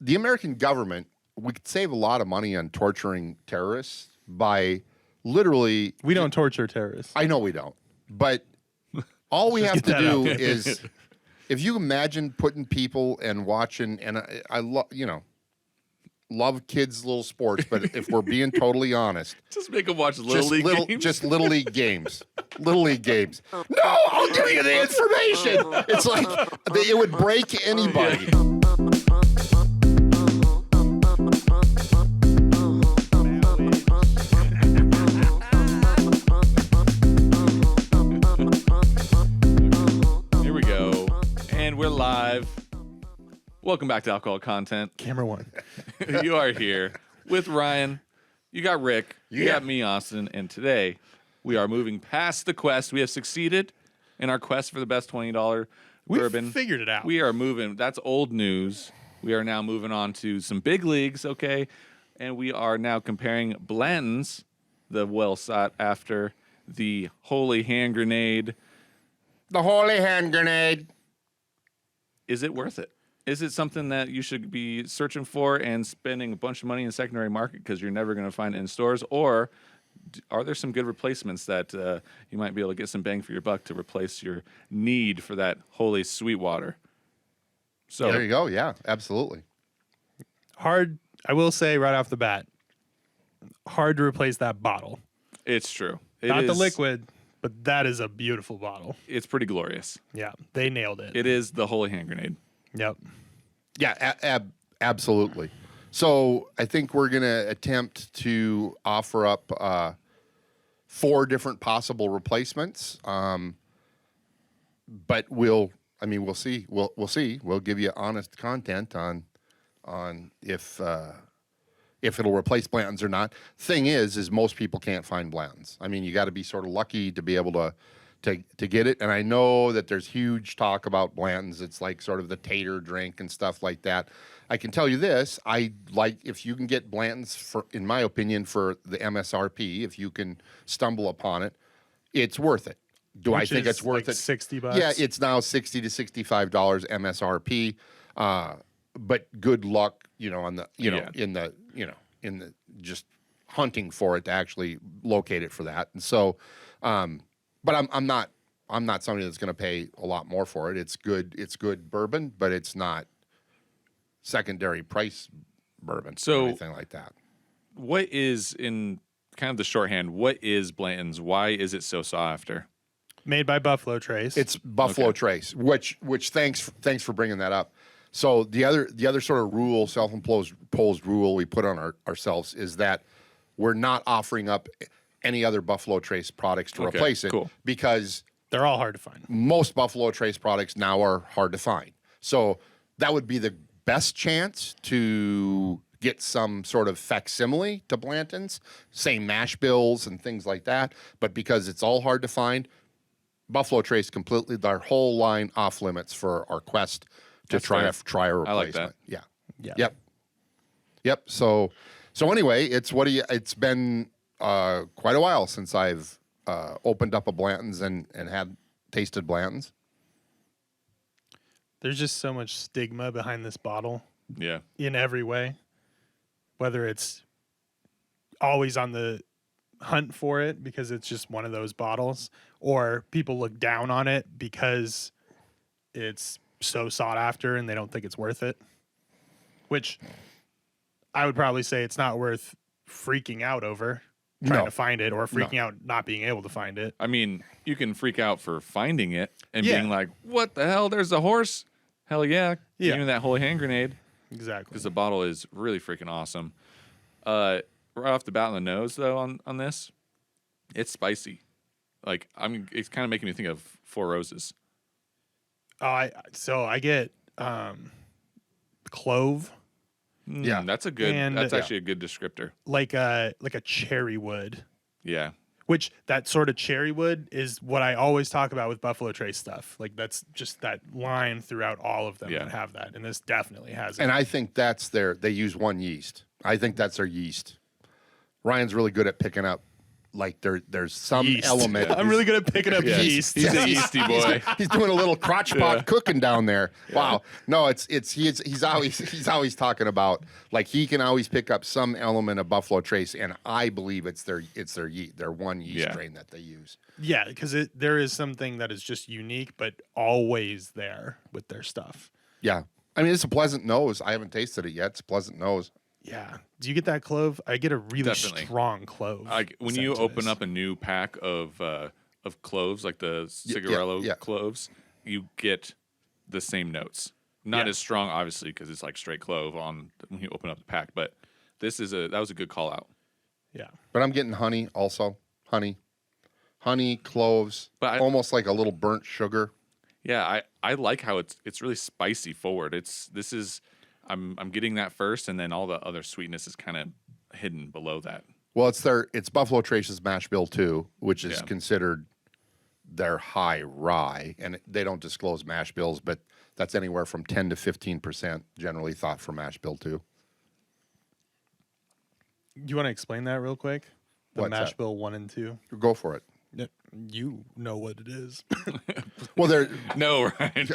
the American government, we could save a lot of money on torturing terrorists by literally. We don't torture terrorists. I know we don't, but all we have to do out. is, if you imagine putting people and watching, and I love, love kids' little sports, but if we're being totally honest, just make them watch Little League games. Just Little League games. Little League games. No, I'll give you the information. It's like it would break anybody. Here we go, and we're live. Welcome back to Alcohol Content. Camera one. You are here with Ryan. You got Rick. You got me, Austin. And today we are moving past the quest. We have succeeded in our quest for the best $20 bourbon. We figured it out. We are moving. That's old news. We are now moving on to some big leagues, okay? And we are now comparing Blanton's, the well sought after, the Holy Hand Grenade. The Holy Hand Grenade. Is it worth it? Is it something that you should be searching for and spending a bunch of money in the secondary market because you're never going to find it in stores? Or are there some good replacements that you might be able to get some bang for your buck to replace your need for that holy sweet water? So There you go. Yeah, absolutely. Hard, I will say right off the bat, hard to replace that bottle. it's true. Not the liquid, but that is a beautiful bottle. It's pretty glorious. Yeah, they nailed it. It is the Holy Hand Grenade. Yep. Yeah, absolutely. So I think we're going to attempt to offer up 4 different possible replacements. But we'll see. We'll see. We'll give you honest content on if it'll replace Blanton's or not. Thing is most people can't find Blanton's. I mean, you got to be sort of lucky to be able to get it. And I know that there's huge talk about Blanton's. It's like sort of the tater drink and stuff like that. I can tell you this, I like if you can get Blanton's, for, in my opinion, for the MSRP, if you can stumble upon it, it's worth it. Do I think it's worth like it? $60. Yeah, it's now $60 to $65 MSRP. But good luck, on the in the just hunting for it to actually locate it for that. And so but I'm not somebody that's going to pay a lot more for it. It's good bourbon, but it's not secondary price bourbon or anything like that. What is, in kind of the shorthand, what is Blanton's? Why is it so sought after? Made by Buffalo Trace. It's Buffalo Trace, which thanks for bringing that up. So the other sort of rule, self-imposed rule we put on ourselves is that we're not offering up any other Buffalo Trace products to replace it, because they're all hard to find. Most Buffalo Trace products now are hard to find. So that would be the best chance to get some sort of facsimile to Blanton's, same mash bills and things like that. But because it's all hard to find, Buffalo Trace completely, their whole line off limits for our quest to try a replacement. I like that. Yeah. Yep. So anyway, it's been quite a while since I've opened up a Blanton's and had tasted Blanton's. There's just so much stigma behind this bottle. Yeah. In every way. Whether it's always on the hunt for it because it's just one of those bottles, or people look down on it because it's so sought after and they don't think it's worth it. Which I would probably say it's not worth freaking out over trying to find it, or freaking out not being able to find it. I mean, you can freak out for finding it and being like, what the hell? There's a horse. Hell yeah. Give me that Holy Hand Grenade. Exactly. Because the bottle is really freaking awesome. Right off the bat on the nose, though, on this, it's spicy. Like, it's kind of making me think of Four Roses. I get clove. Yeah, that's actually a good descriptor. Like a cherry wood. Yeah. Which that sort of cherry wood is what I always talk about with Buffalo Trace stuff. Like that's just that line throughout all of them that have that. And this definitely has it. And I think they use one yeast. I think that's their yeast. Ryan's really good at picking up there's some Yeast. element. I'm really good at picking up yeast. He's a yeasty boy. He's doing a little crotch pot cooking down there. Wow. No, he's always talking about, like, he can always pick up some element of Buffalo Trace, and I believe it's their one yeast strain that they use. Yeah, because there is something that is just unique, but always there with their stuff. Yeah. I mean, it's a pleasant nose. I haven't tasted it yet. It's a pleasant nose. Yeah. Do you get that clove? I get a really Definitely. strong clove. When you open up a new pack of cloves, like the cigarello cloves, you get the same notes. Not as strong, obviously, because it's like straight clove when you open up the pack. But that was a good call out. Yeah. But I'm getting honey also. Honey, cloves, but almost like a little burnt sugar. Yeah, I like how it's really spicy forward. I'm getting that first, and then all the other sweetness is kind of hidden below that. Well, it's Buffalo Trace's Mash Bill 2, which is considered their high rye, and they don't disclose mash bills, but that's anywhere from 10 to 15% generally thought for Mash Bill 2. You want to explain that real quick? The What's mash that? bill 1 and 2. Go for it. You know what it is. Well, there. No, right?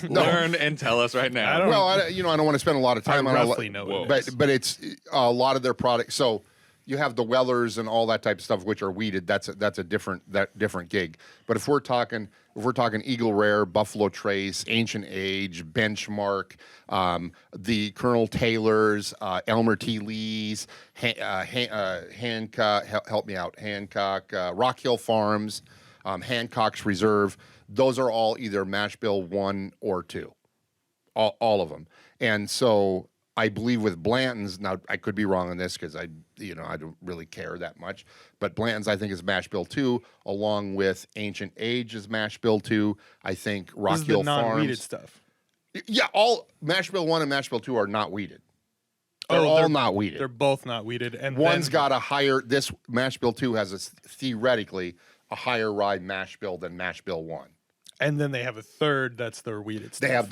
No. Learn and tell us right now. I don't want to spend a lot of time on it. roughly know what it is. But it's a lot of their products. So you have the Wellers and all that type of stuff, which are weeded. That's a different gig. But if we're talking Eagle Rare, Buffalo Trace, Ancient Age, Benchmark, the Colonel Taylors, Elmer T. Lee's, Hancock, help me out, Hancock, Rock Hill Farms, Hancock's Reserve. Those are all either Mash Bill 1 or 2, all of them. And so I believe with Blanton's, now I could be wrong on this because I don't really care that much, but Blanton's I think is Mash Bill 2, along with Ancient Age is Mash Bill 2. I think Rock Hill This is the non-weeded Farms. stuff. Yeah, all Mash Bill 1 and Mash Bill 2 are not weeded. They're all not weeded. They're both not weeded. And One's got a higher, this Mash Bill 2 has theoretically a higher rye Mash Bill than Mash Bill 1. And then they have a third that's their weeded stuff. They have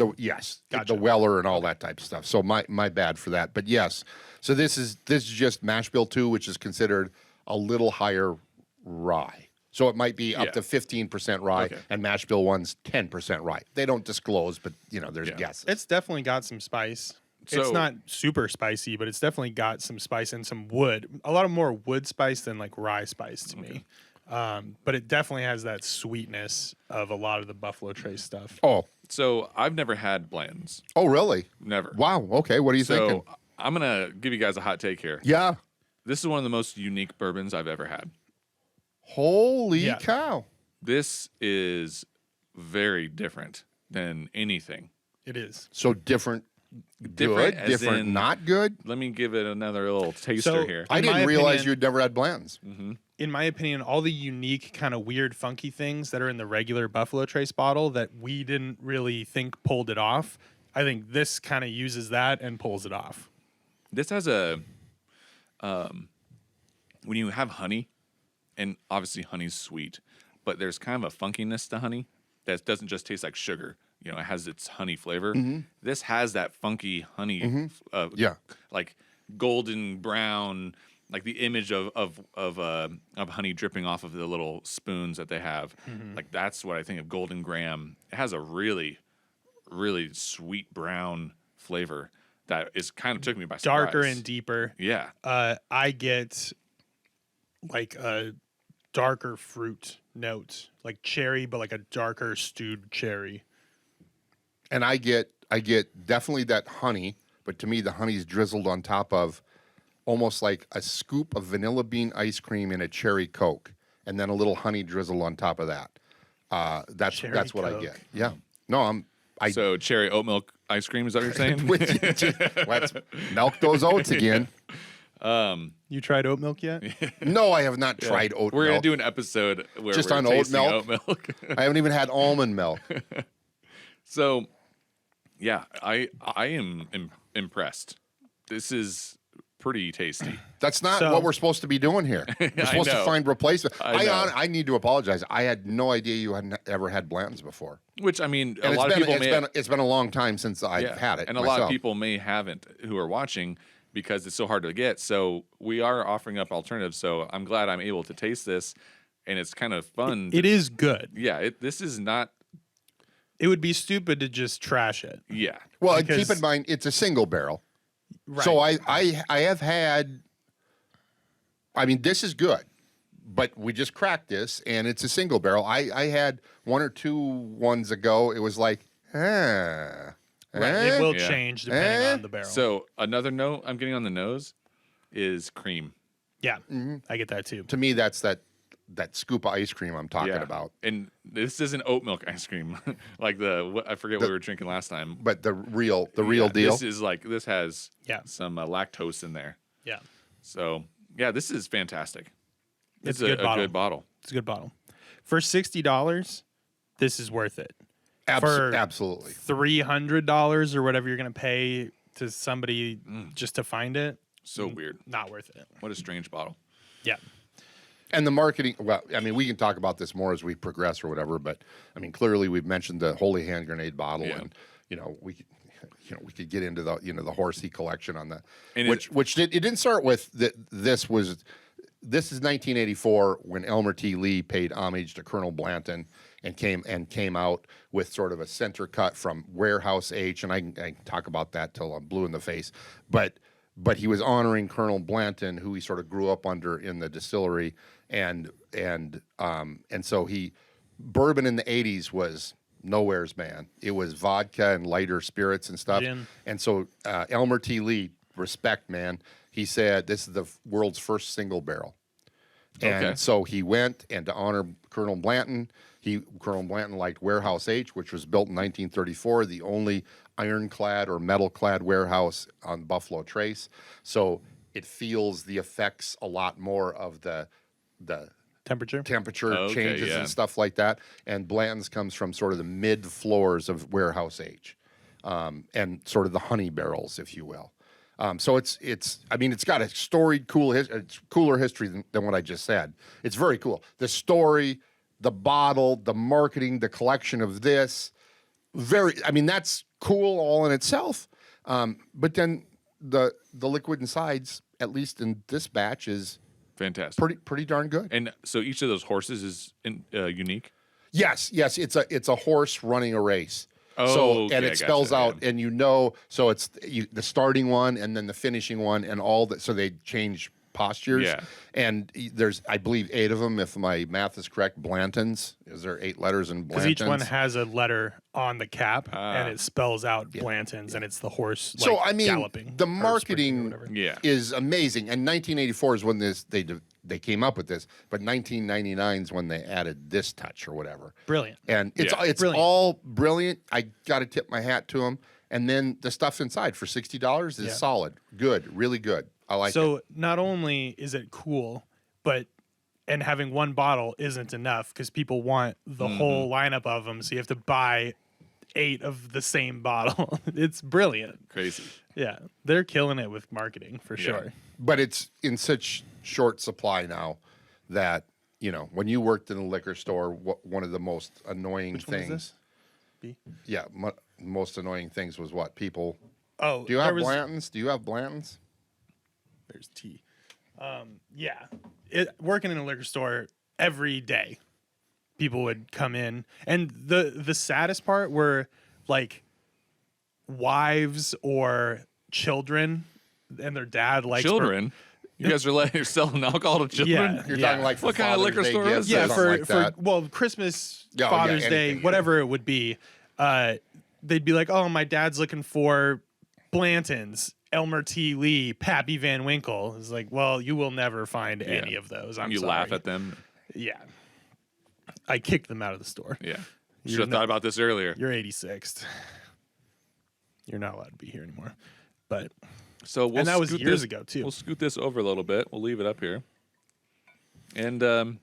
the Weller and all that type of stuff. So my bad for that. But yes, so this is just Mash Bill 2, which is considered a little higher rye. So it might be up to 15% rye, and Mash Bill 1's 10% rye. They don't disclose, but there's guesses. It's definitely got some spice. So- it's not super spicy, but it's definitely got some spice and some wood. A lot of more wood spice than like rye spice to me. But it definitely has that sweetness of a lot of the Buffalo Trace stuff. Oh, So I've never had Blanton's. oh, really? Never. Wow. Okay. What are you thinking? So I'm gonna give you guys a hot take here. Yeah. This is one of the most unique bourbons I've ever had. Holy cow! This is very different than anything. It is. So different, Different good, as different, in- not good. Let me give it another little taster So- here. I In didn't my realize opinion- you'd never had Blanton's. In my opinion, all the unique, kind of weird, funky things that are in the regular Buffalo Trace bottle that we didn't really think pulled it off, I think this kind of uses that and pulls it off. This has a when you have honey, and obviously honey's sweet, but there's kind of a funkiness to honey that doesn't just taste like sugar. It has its honey flavor. This has that funky honey, like golden brown, like the image of honey dripping off of the little spoons that they have. Like that's what I think of Golden Graham. It has a really, really sweet brown flavor that is kind of took me by surprise. Darker and deeper. Yeah. I get like a darker fruit note, like cherry, but like a darker stewed cherry. And I get definitely that honey, but to me the honey's drizzled on top of almost like a scoop of vanilla bean ice cream in a cherry Coke, and then a little honey drizzle on top of that. That's Cherry what I Coke. get. Yeah. No, So cherry oat milk ice cream, is that what you're saying? Let's milk those oats again. You tried oat milk yet? No, I have not tried oat We're gonna milk. do an episode where Just we're on oat tasting milk? oat milk. I haven't even had almond milk. So, yeah, I am impressed. This is pretty tasty. That's not So- what we're supposed to be doing here. We're supposed to know. find replacement. I know. I need to apologize. I had no idea you had ever had Blanton's before. Which I mean, a And lot of people may it's been a long time since I've had it. and a myself. lot of people may haven't who are watching. because it's so hard to get. So we are offering up alternatives. So I'm glad I'm able to taste this, and it's kind of fun. It is good. Yeah, this is not. It would be stupid to just trash it. Yeah. Well, Because- keep in mind it's a single barrel. Right. So I have had. I mean, this is good, but we just cracked this, and it's a single barrel. I had 1 or 2 ones ago. It was like, Right. It will Yeah. change depending on the barrel. So another note I'm getting on the nose is cream. yeah, I get that too. To me, that's that scoop of ice cream I'm talking Yeah. about. And this isn't oat milk ice cream like I forget what we were drinking last time. But the real Yeah, deal. This is like this has Yeah. some lactose in there. Yeah, So yeah, this is fantastic. It's It's a good bottle. good bottle. it's a good bottle. For $60, this is worth it. For Absolutely. $300 or whatever you're going to pay to somebody just to find it, So weird. not worth it. What a strange bottle. Yeah. And the marketing, well, I mean, we can talk about this more as we progress or whatever, but I mean, clearly we've mentioned the Holy Hand Grenade bottle, Yeah. and we could get into the the Horsey collection on the And it didn't start with this is 1984 when Elmer T. Lee paid homage to Colonel Blanton and came out with sort of a center cut from Warehouse H, and I can talk about that till I'm blue in the face, but he was honoring Colonel Blanton, who he sort of grew up under in the distillery, and so bourbon in the 80s was nowhere's man. It was vodka and lighter spirits and stuff. Gin. And so Elmer T. Lee, respect, man. He said this is the world's first single barrel. And Okay. so he went, and to honor Colonel Blanton, Colonel Blanton liked Warehouse H, which was built in 1934, the only ironclad or metal-clad warehouse on Buffalo Trace. So it feels the effects a lot more of the Temperature. temperature changes yeah. and stuff like that. And Blanton's comes from sort of the mid floors of Warehouse H, and sort of the honey barrels, if you will. So it's got a storied, it's cooler history than what I just said. It's very cool. The story, the bottle, the marketing, the collection of this, that's cool all in itself. But then the liquid insides, at least in this batch, is Fantastic. pretty darn good. And so each of those horses is unique. Yes, it's a horse running a race. Oh, so okay, and I it spells gotcha, out, yeah. and so it's the starting one and then the finishing one and all that. So they change postures. Yeah. And there's, I believe, 8 of them, if my math is correct. Blantons. Is there 8 letters in Blantons? Because each one has a letter on the cap, and it spells out Blantons, and it's the horse So I mean, galloping. the or sprinting or marketing whatever. Yeah. is amazing. And 1984 is when they came up with this, but 1999 is when they added this touch or whatever. Brilliant. And it's Yeah. it's all brilliant. I got to tip my hat to them. And then the stuff inside for $60 is solid, good, really good. I like it. So not only is it cool, and having one bottle isn't enough because people want the whole lineup of them. So you have to buy 8 of the same bottle. It's brilliant. Crazy. Yeah, they're killing it with marketing for sure. But it's in such short supply now that when you worked in a liquor store, one of the most annoying Which one is things. this? B? Yeah, most annoying things was what people. Oh, Do you have there was- Blantons? Do you have Blantons? There's tea. Yeah, working in a liquor store every day, people would come in, and the saddest part were like wives or children, and their dad likes Children. You guys you're selling alcohol to children? Yeah. You're talking like for What kind of Father's liquor Day store gifts is or yeah, something like that. for Christmas, Yeah, Father's Day, anything. whatever it would be. They'd be like, "Oh, my dad's looking for Blantons, Elmer T. Lee, Pappy Van Winkle." It's like, well, you will never find any of those. I'm you sorry. laugh at them. Yeah, I kicked them out of the store. Yeah. You're Should have not- thought about this earlier. You're 86th. You're not allowed to be here anymore. But So we'll and that was scoot years this- ago too. We'll scoot this over a little bit. We'll leave it up here. And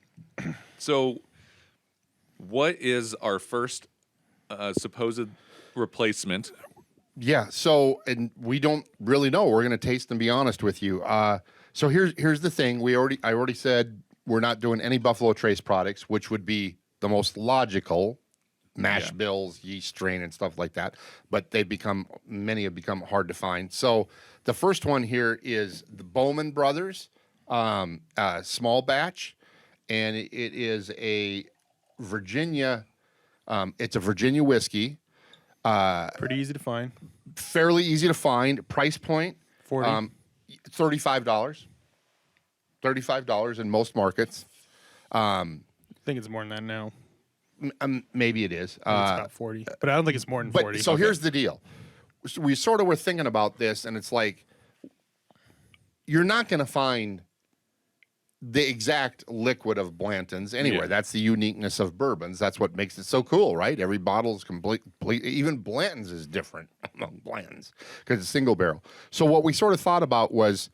so, what is our first supposed replacement? Yeah. So, and we don't really know. We're going to taste and be honest with you. So here's the thing. I already said we're not doing any Buffalo Trace products, which would be the most logical mash bills, yeast strain, and stuff like that. But many have become hard to find. So the first one here is the Bowman Brothers small batch, and it is a Virginia. It's a Virginia whiskey. Pretty easy to find. Fairly easy to find. Price point 40. $35. $35 in most markets. I think it's more than that now. Maybe it is. I think it's about 40, but I don't think it's more than 40. So here's the deal. We sort of were thinking about this, and it's like you're not going to find the exact liquid of Blanton's anywhere. Yeah. That's the uniqueness of bourbons. That's what makes it so cool, right? Every bottle is complete. Even Blanton's is different among Blanton's because it's single barrel. So what we sort of thought about was,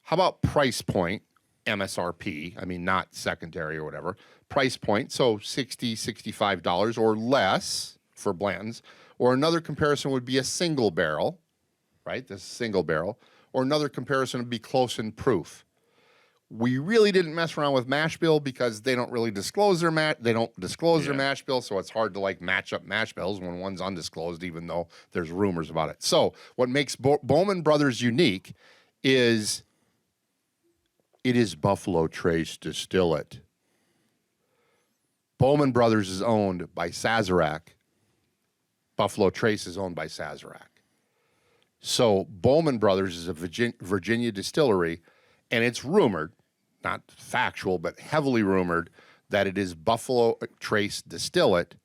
how about price point, MSRP? I mean, not secondary or whatever. Price point, so $60, $65 or less for Blanton's. Or another comparison would be a single barrel, right? This is single barrel. Or another comparison would be close in proof. We really didn't mess around with mash bill because they don't really disclose their their mash bill, so it's hard to like match up mash bills when one's undisclosed, even though there's rumors about it. So what makes Bowman Brothers unique is it is Buffalo Trace distillate. Bowman Brothers is owned by Sazerac. Buffalo Trace is owned by Sazerac. So Bowman Brothers is a Virginia distillery, and it's rumored, not factual, but heavily rumored, that it is Buffalo Trace distillate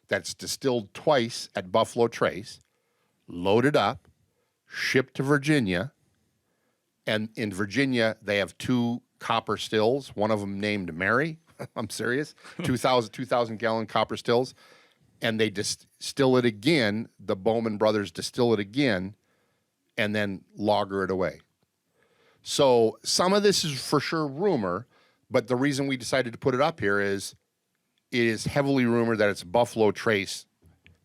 that's distilled twice at Buffalo Trace, loaded up, shipped to Virginia, and in Virginia they have 2 copper stills, one of them named Mary. I'm serious. 2,000 gallon copper stills, and they distill it again. The Bowman Brothers distill it again, and then lager it away. So some of this is for sure rumor, but the reason we decided to put it up here is it is heavily rumored that it's Buffalo Trace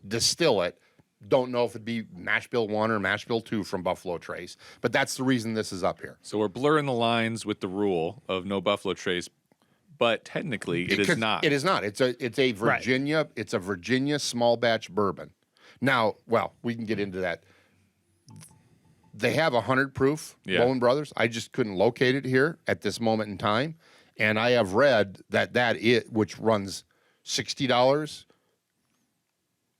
distillate. Don't know if it'd be Mash Bill 1 or Mash Bill 2 from Buffalo Trace, but that's the reason this is up here. So we're blurring the lines with the rule of no Buffalo Trace, but technically it is not. It is not. It's a Virginia. Right. It's a Virginia small batch bourbon. Now, well, we can get into that. They have 100 proof Bowman Brothers. I just couldn't locate it here at this moment in time, and I have read which runs $60.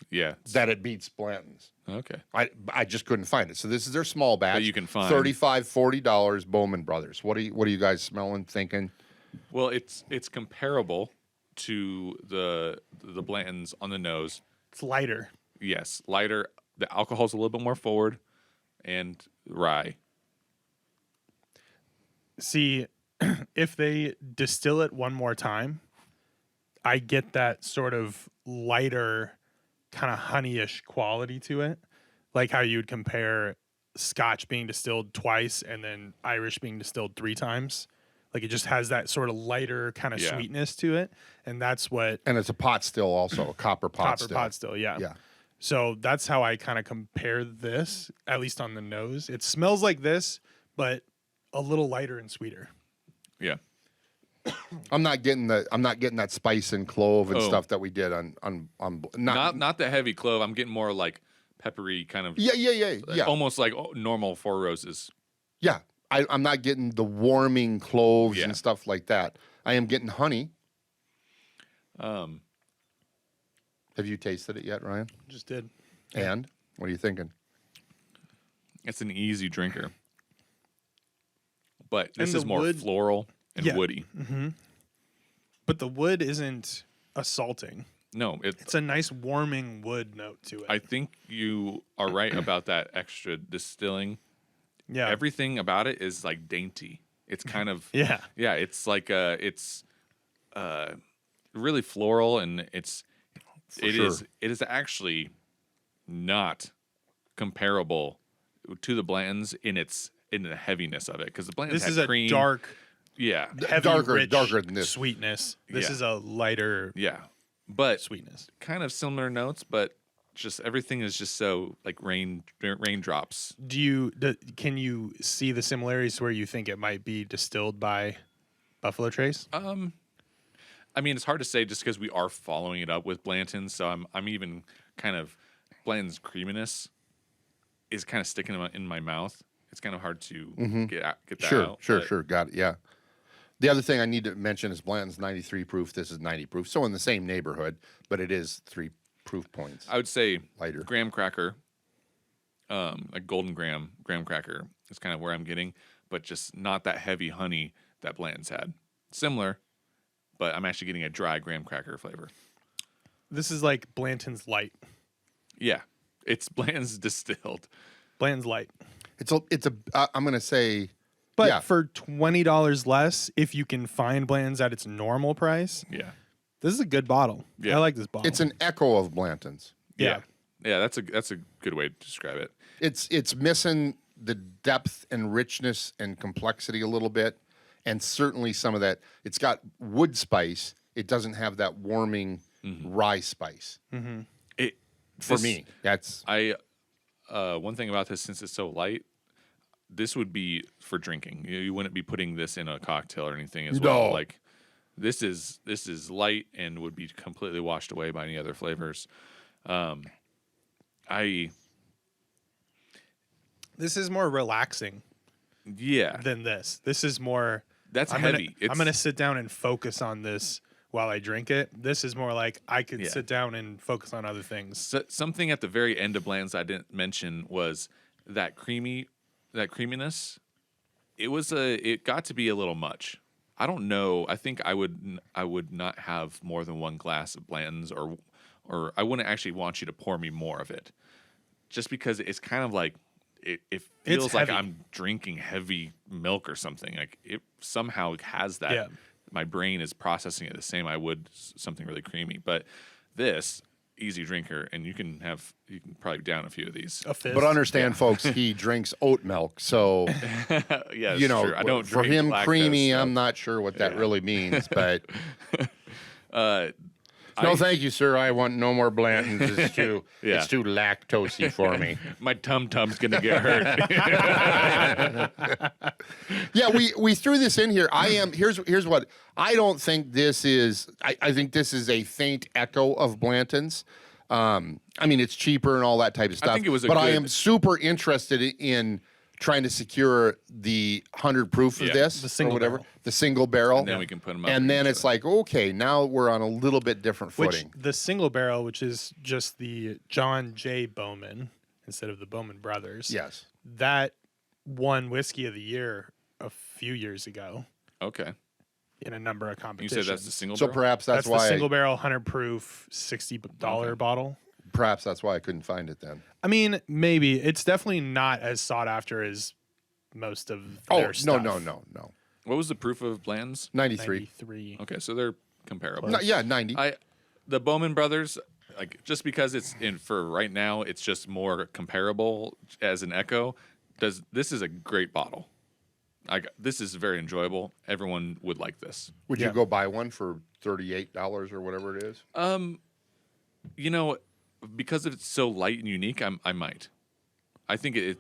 Yeah, that it beats Blanton's. Okay. I just couldn't find it. So this is their small batch. But you can find $35, $40 Bowman Brothers. What are you guys smelling, thinking? Well, it's comparable to the Blanton's on the nose. It's lighter. Yes, lighter. The alcohol's a little bit more forward, and rye. See, if they distill it one more time, I get that sort of lighter, kind of honeyish quality to it, like how you would compare Scotch being distilled twice and then Irish being distilled 3 times. Like it just has that sort of lighter kind of sweetness to it, and that's what. And it's a pot still, also a copper pot still. Copper pot still, yeah. Yeah. So that's how I kind of compare this, at least on the nose. It smells like this, but a little lighter and sweeter. Yeah. I'm not getting that spice and clove and stuff that we did on not the heavy clove. I'm getting more like peppery kind of. Yeah. Almost like normal Four Roses. Yeah. I'm not getting the warming cloves and stuff like that. I am getting honey. Have you tasted it yet, Ryan? Just did. And what are you thinking? It's an easy drinker, but this is more wood, floral and woody. Mm-hmm. But the wood isn't assaulting. No, it's a nice warming wood note to it. I think you are right about that extra distilling. Yeah, everything about it is like dainty. It's kind of yeah. It's like it's really floral, and it is actually not comparable to the Blanton's in the heaviness of it, because the Blanton's this is had cream. A dark, heavy, darker than this sweetness. This is a lighter, but sweetness. Kind of similar notes, but just everything is just so like raindrops. Can you see the similarities where you think it might be distilled by Buffalo Trace? I mean, it's hard to say just because we are following it up with Blanton. So I'm even kind of Blanton's creaminess is kind of sticking in my mouth. It's kind of hard to get that out. Sure. Got it. Yeah. The other thing I need to mention is Blanton's 93 proof. This is 90 proof. So in the same neighborhood, but it is 3 proof points. I would say Lighter. graham cracker, like golden graham cracker is kind of where I'm getting, but just not that heavy honey that Blanton's had. Similar, but I'm actually getting a dry graham cracker flavor. This is like Blanton's light. Yeah, it's Blanton's distilled. Blanton's light. I'm going to say, But yeah. for $20 less, if you can find Blanton's at its normal price, Yeah. this is a good bottle. Yeah. I like this bottle. It's an echo of Blanton's. yeah. Yeah, that's a good way to describe it. It's missing the depth and richness and complexity a little bit, and certainly some of that. It's got wood spice. It doesn't have that warming rye spice. For me, that's one thing about this, since it's so light, this would be for drinking. You wouldn't be putting this in a cocktail or anything as well. No. Like this is light and would be completely washed away by any other flavors. This is more relaxing Yeah, than this. This is more. that's I'm heavy. I'm going to sit down and focus on this while I drink it. This is more like I could Yeah. sit down and focus on other things. Something at the very end of Bland's I didn't mention was that creaminess. It got to be a little much. I don't know. I think I would not have more than one glass of Blanton's, or I wouldn't actually want you to pour me more of it, just because it's kind of like it feels like heavy. I'm drinking heavy milk or something. Like it somehow has that. Yeah. My brain is processing it the same I would something really creamy, but this easy drinker, and you can probably down a few of these. A fist. But understand, folks, he drinks oat milk, so Yeah, you know, true. I don't for drink him lactose, creamy. so- I'm not sure what that really means, but I- no, thank you, sir. I want no more Blantons. It's too Yeah. it's too lactosey for me. My tum-tum's gonna get hurt. Yeah, we threw this in here. Here's what I don't think this is. I think this is a faint echo of Blanton's. I mean, it's cheaper and all that type of stuff. think it was a but I good- am super interested in trying to secure the 100 proof of Yeah, this, the single or whatever, barrel. the single barrel. And then we can put 'em up And then into it's it. like, okay, now we're on a little bit different Which footing. the single barrel, which is just the John J. Bowman instead of the Bowman brothers. Yes. That won Whiskey of the Year a few years ago Okay. in a number of You competitions. said that's the single So barrel? perhaps That's that's the why single barrel 100 proof $60 Okay. bottle. perhaps that's why I couldn't find it then. I mean, maybe it's definitely not as sought after as most of Oh, their stuff. no. What was the proof of Bland's? 93. 93. Okay, so they're comparable. No, yeah, 90. The Bowman brothers, like just because it's in for right now, it's just more comparable as an echo. This is a great bottle. This is very enjoyable. Everyone would like this. Would Yeah. you go buy one for $38 or whatever it is? You know, because it's so light and unique, I might. I think it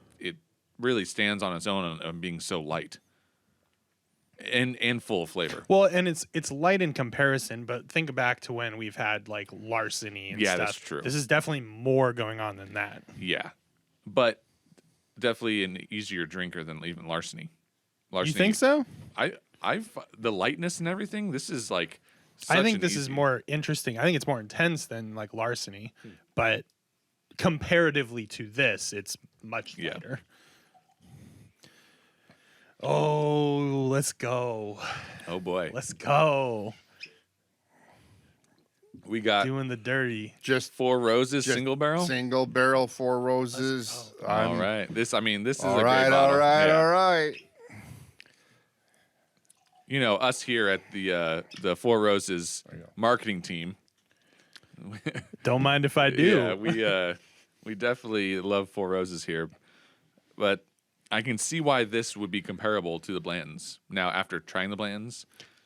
really stands on its own on being so light and full of flavor. Well, and it's light in comparison, but think back to when we've had like larceny and Yeah, stuff. that's true. This is definitely more going on than that. Yeah, but definitely an easier drinker than even larceny. You think so? The lightness and everything. This is like. I such think an this is easy- more interesting. I think it's more intense than like larceny, but comparatively to this, it's much Yeah. lighter. Oh, let's go. Oh boy, Let's go. we got Doing the dirty. Just Four Roses just single barrel. Single barrel, Four Roses. All right, this is All a right, great all bottle. right, Yeah. all right. You know, us here at the Four Roses marketing team. Don't mind if I do. Yeah, we definitely love Four Roses here, but I can see why this would be comparable to the Blantons. Now, after trying the Blantons,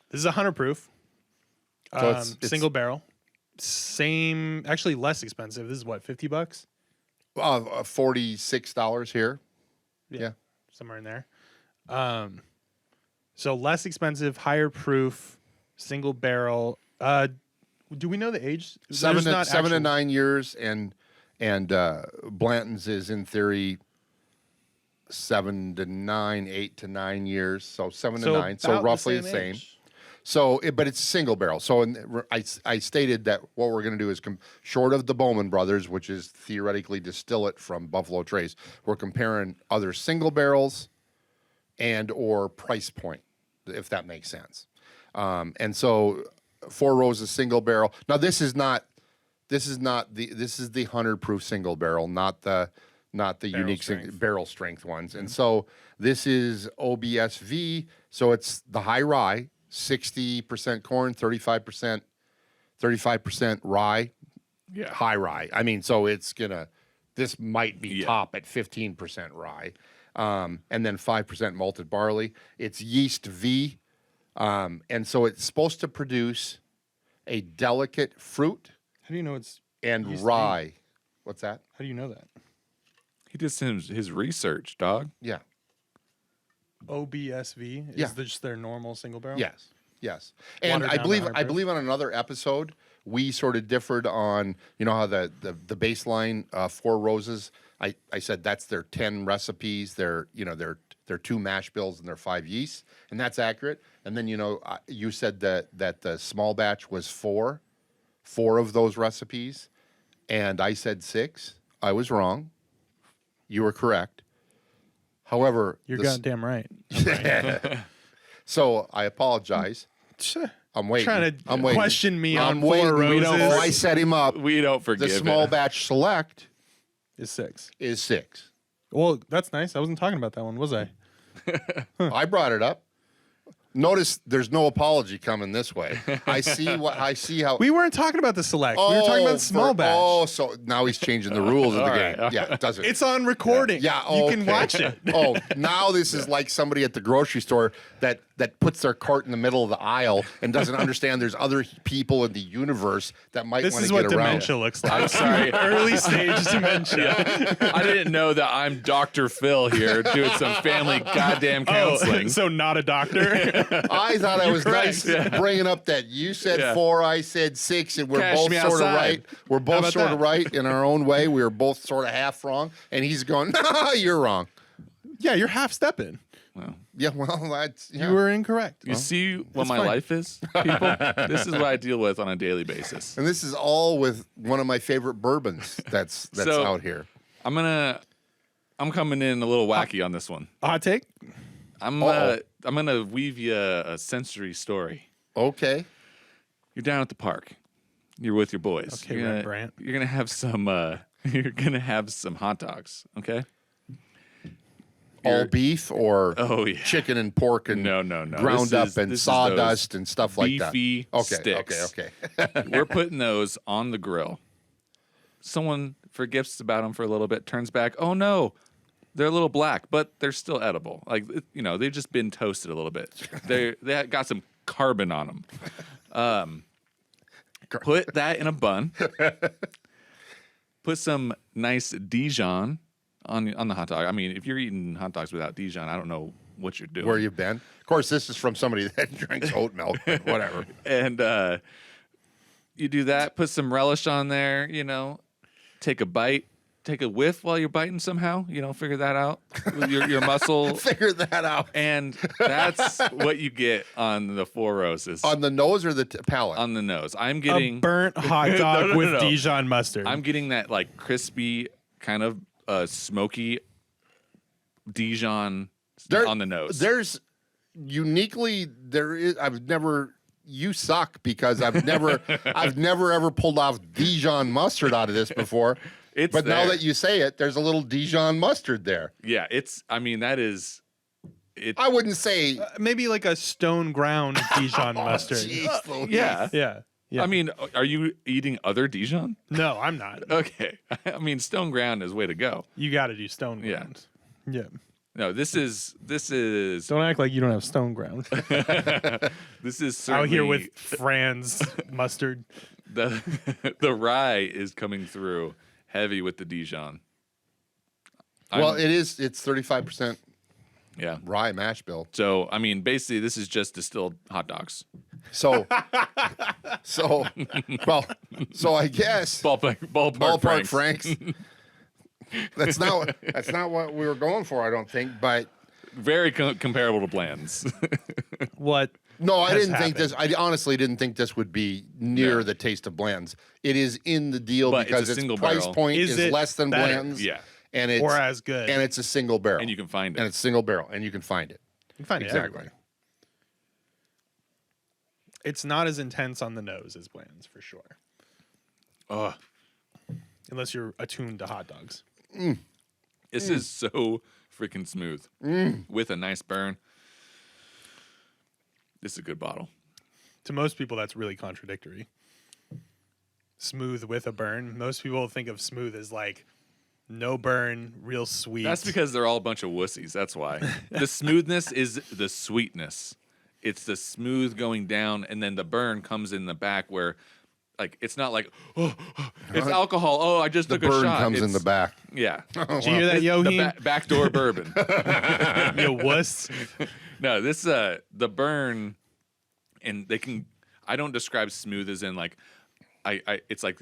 This is 100 proof. So it's Single barrel. Same, actually less expensive. This is what, $50? $46 here. Yeah. Somewhere in there. So less expensive, higher proof, single barrel, Do we know the age? Seven There's to not actual- 9 years, and Blanton's is in theory 7 to 9, 8 to 9 years, so 7 to 9, so about roughly the same. age. So, but it's a single barrel. So, I stated that what we're going to do is short of the Bowman brothers, which is theoretically distillate from Buffalo Trace, we're comparing other single barrels and or price point, if that makes sense. And so, Four Roses single barrel. Now, this is the 100 proof single barrel, not the unique barrel strength ones. And so this is OBSV. So it's the high rye, 60% corn, 35% rye, high rye. I mean, so this might be top at 15% rye. And then 5% malted barley. It's yeast V. And so it's supposed to produce a delicate fruit How do you know it's and yeast rye. V? What's that? How do you know that? He did his research, dog. Yeah. OBSV is Yeah. just their normal single barrel. Yes. And Watered I down believe to high proof? on another episode we sort of differed on how the baseline Four Roses. I said that's their 10 recipes. Their 2 mash bills and their 5 yeasts, and that's accurate. And then you said that the small batch was 4 of those recipes, and I said 6. I was wrong. You were correct. However, You're goddamn right. So I apologize. I'm waiting. Trying to I'm waiting. question me I'm on Four waiting. Roses. I set him up. We don't The forgive small it. batch select Is 6. is 6. Well, that's nice. I wasn't talking about that one, was I? I brought it up. Notice there's no apology coming this way. I see how We weren't talking about the select. we were talking about the small batch. Oh, so now he's changing the rules of the game. right. Yeah, it doesn't. It's on recording. Yeah, you can okay. watch it. Oh, now this is like somebody at the grocery store that puts their cart in the middle of the aisle and doesn't understand there's other people in the universe that might This want is to what get around. dementia looks like. I'm sorry. Early stage dementia. I didn't know that I'm Dr. Phil here doing some family goddamn counseling. Oh, so not a doctor. I thought I was correct. nice bringing up that you said 4, I said 6, and we're Cash both me sort of outside. right. We're both about sort that? of right in our own way. We were both sort of half wrong, and he's going, "No, you're wrong." Yeah, you're half stepping. Yeah, well, that's You were incorrect. You see what It's my fine. life is, people? This is what I deal with on a daily basis. and this is all with one of my favorite bourbons that's So- out here. I'm coming in a little wacky on this one. Hot take? I'm gonna weave you a sensory story. Okay. You're down at the park. You're with your boys. Okay, you're gonna, Rembrandt. You're gonna have some. You're gonna have some hot dogs. Okay. All beef or Oh yeah. chicken and pork and No. ground up and this is sawdust those and stuff like that. beefy Okay, sticks. okay. We're putting those on the grill. Someone forgets about them for a little bit, turns back. Oh no, they're a little black, but they're still edible. Like they've just been toasted a little bit. They got some carbon on them. Put that in a bun. Put some nice Dijon on the hot dog. I mean, if you're eating hot dogs without Dijon, I don't know what you're doing. Where you been? Of course, this is from somebody that drinks oat milk, but whatever. And you do that. Put some relish on there. Take a bite. Take a whiff while you're biting somehow. Figure that out with your muscle. Figure that out. And that's what you get on the Four Roses. On the nose or the palate? On the nose. I'm A getting burnt hot dog No, with no. Dijon mustard. I'm getting that like crispy kind of smoky Dijon on the nose. There's I've never. You suck because I've never ever pulled off Dijon mustard out of this before. It's but now there. that you say it, there's a little Dijon mustard there. Yeah, that is it. I wouldn't say Maybe like a stone ground Dijon mustard. Jeez Louise. Yeah. Yeah. I mean, are you eating other Dijon? No, I'm not. Okay. I mean, stone ground is way to go. You got to do stone Yeah. ground. Yeah. No, this is Don't act like you don't have stone ground. this is certainly Out here with Fran's mustard. the rye is coming through heavy with the Dijon. Well, it's 35% Yeah. rye mash bill. So, I mean, basically, this is just distilled hot dogs. So, so I guess Ballpark Franks. That's not what we were going for, I don't think. But very comparable to Bland's. What? no, I has didn't think this. I honestly didn't think this would be near the taste of Bland's. It is in the deal But because it's a its single price barrel. point Is is it less than better? Bland's. Yeah. And it's Or as good. and it's a single barrel, And you can find it. and it's single barrel, and you can find it. You can find it Exactly. everywhere. It's not as intense on the nose as Bland's for sure. Ugh. Unless you're attuned to hot dogs. This is so freaking smooth with a nice burn. This is a good bottle. To most people, that's really contradictory. Smooth with a burn. Most people think of smooth as like no burn, real sweet. That's because they're all a bunch of wussies. That's why. The smoothness is the sweetness. It's the smooth going down, and then the burn comes in the back where, like, it's not like, oh, it's alcohol. Oh, I just The took a burn shot. comes in the back. Yeah. Did you hear that, The Yoheen? backdoor bourbon. You wuss. No, this the burn, and they can. I don't describe smooth as in like, it's like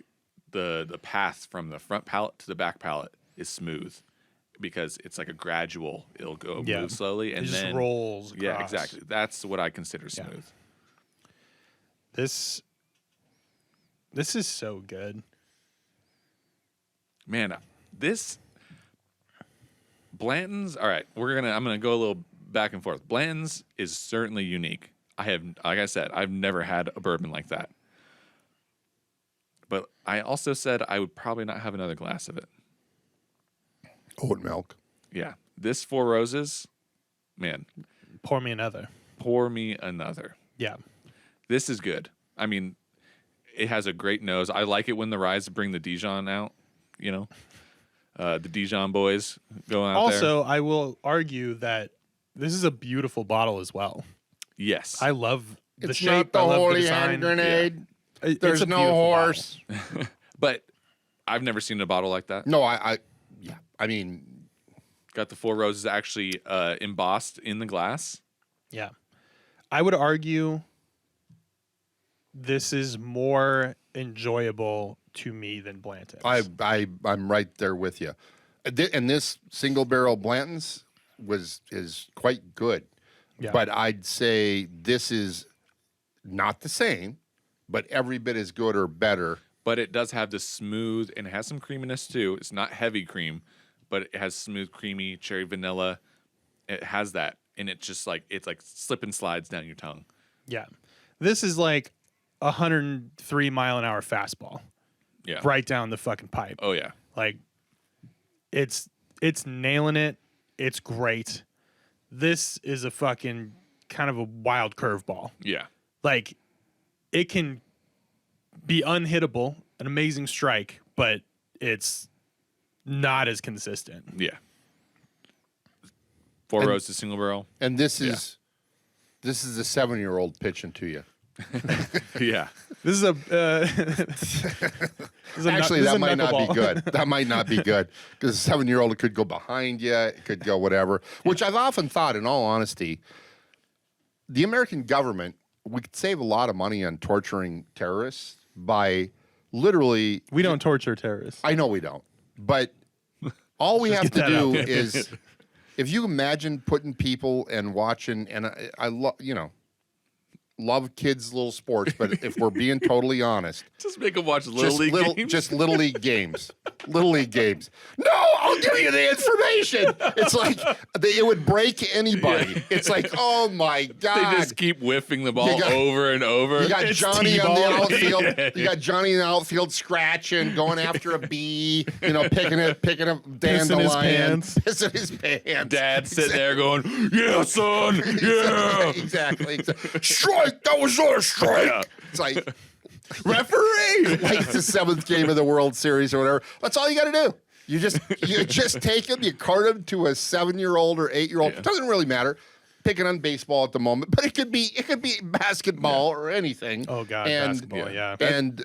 the path from the front palate to the back palate is smooth, because it's like a gradual. It'll go move slowly and It just then rolls Yeah, across. exactly. That's what I consider smooth. This is so good. Man, this Blanton's. All right, I'm gonna go a little back and forth. Blanton's is certainly unique. Like I said, I've never had a bourbon like that. But I also said I would probably not have another glass of it. Oat milk. Yeah, this Four Roses, man, Pour me another. pour me another. Yeah. This is good. I mean, it has a great nose. I like it when the ryes bring the Dijon out. You know, the Dijon boys going out there. Also, I will argue that this is a beautiful bottle as well. Yes, I love the It's shape. not the I love the holy design. hand grenade. It's There's a no beautiful horse. but I've never seen a bottle like that. No, yeah. I mean, Got the Four Roses actually embossed in the glass. Yeah. I would argue this is more enjoyable to me than Blanton's. I'm right there with you. And this single barrel Blanton's is quite good. Yeah. But I'd say this is not the same, but every bit as good or better. But it does have the smooth, and it has some creaminess too. It's not heavy cream, but it has smooth, creamy cherry vanilla. It has that, and it's like slip and slides down your tongue. Yeah. This is like 103 mile an hour fastball Yeah. right down the fucking pipe. Oh yeah. Like it's nailing it. It's great. This is a fucking kind of a wild curveball. Yeah. Like it can be unhittable, an amazing strike, but it's not as consistent. Yeah. Four Roses single barrel. And this is a 7-year-old pitching to you. Yeah. This is a Actually, that might not be good. That might not be good because a 7-year-old could go behind you. It could go whatever. Which I've often thought, in all honesty, the American government, we could save a lot of money on torturing terrorists by literally. We don't torture terrorists. I know we don't, but all we have to get that out do there. is, if you imagine putting people and watching, and I love, love kids' little sports, but if we're being totally honest, Just make them watch Little League games. just little league games, little league games. No, I'll give you the information. It's like it would break anybody. Yeah. It's like, oh my god, They just keep whiffing the ball over and over. You got It's Johnny on the T-ball. outfield. Yeah. You got Johnny in the outfield scratching, going after a bee. Picking a Pissing his dandelion, pants. pissing his pants. Dad sitting there going, "Yeah, son, yeah." Exactly. Strike. That was not a strike. Yeah. It's like referee. Like it's the 7th game of the World Series or whatever. That's all you got to do. You just take him. You cart him to a 7-year-old or 8-year-old. Yeah. It doesn't really matter. Picking on baseball at the moment, but it could be basketball or anything. Oh god, and, basketball, yeah. And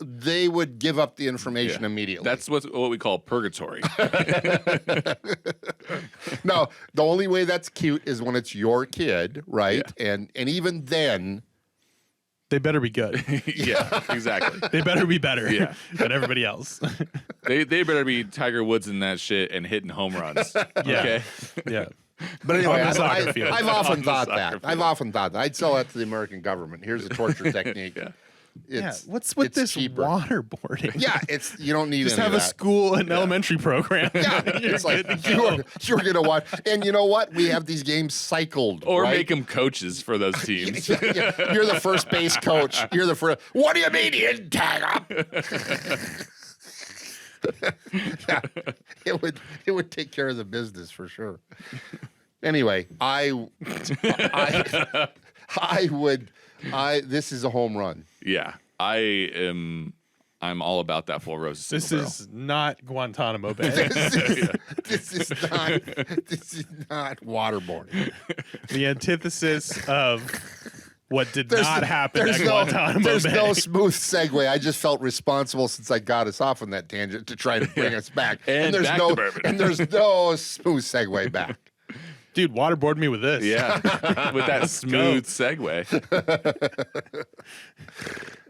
they would give up the information Yeah. immediately. That's what we call purgatory. No, the only way that's cute is when it's your kid, right? Yeah. And even then, They better be good. Yeah, exactly. They better be better Yeah. than everybody else. They better be Tiger Woods in that shit and hitting home runs. Okay. Yeah. But anyway, On the soccer field. I've On often the thought soccer that. field. I've often thought that. I'd sell that to the American government. Here's a torture technique. Yeah. What's with it's this cheaper. waterboarding? Yeah, it's you don't need Just any have of a that. school and elementary program. Yeah, it's like you're gonna watch, and you know what? We have these games cycled, Or right? make them coaches for those teams. Yeah, you're the first base coach. You're the first. What do you mean you didn't tag up? Yeah, it would take care of the business for sure. Anyway, this is a home run. Yeah. I'm all about that Four Roses This single is not Guantanamo Bay. This is not waterboarding. The antithesis of what did not happen at no, Guantanamo there's Bay. no smooth segue. I just felt responsible since I got us off on that tangent to try to bring us back. And there's back no to bourbon. and there's no smooth segue back. Dude, waterboard me with this. Yeah. With that smooth segue.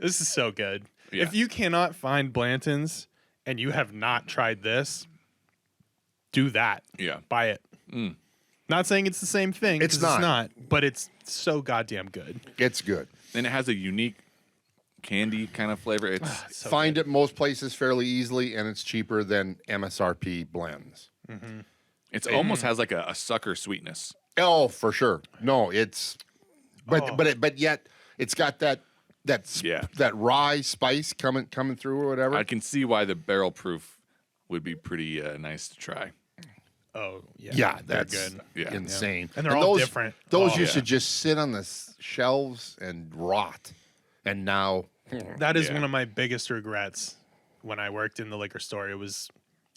This is so good. Yeah. If you cannot find Blanton's and you have not tried this, do that. Yeah. Buy it. Not saying it's the same thing. It's 'cause not. but it's so goddamn good. It's good. And it has a unique candy kind of flavor. It's So Find it most places fairly easily, and it's cheaper than MSRP blends. it's almost has like a sucker sweetness. Oh, for sure. No, it's Oh. but yet it's got that Yeah. that rye spice coming through or whatever. I can see why the barrel proof would be pretty nice to try. Oh, yeah. Yeah, They're that's good. Yeah. insane. And they're all those, different. Those Oh, used yeah. to just sit on the shelves and rot, and now That is Yeah. one of my biggest regrets when I worked in the liquor store.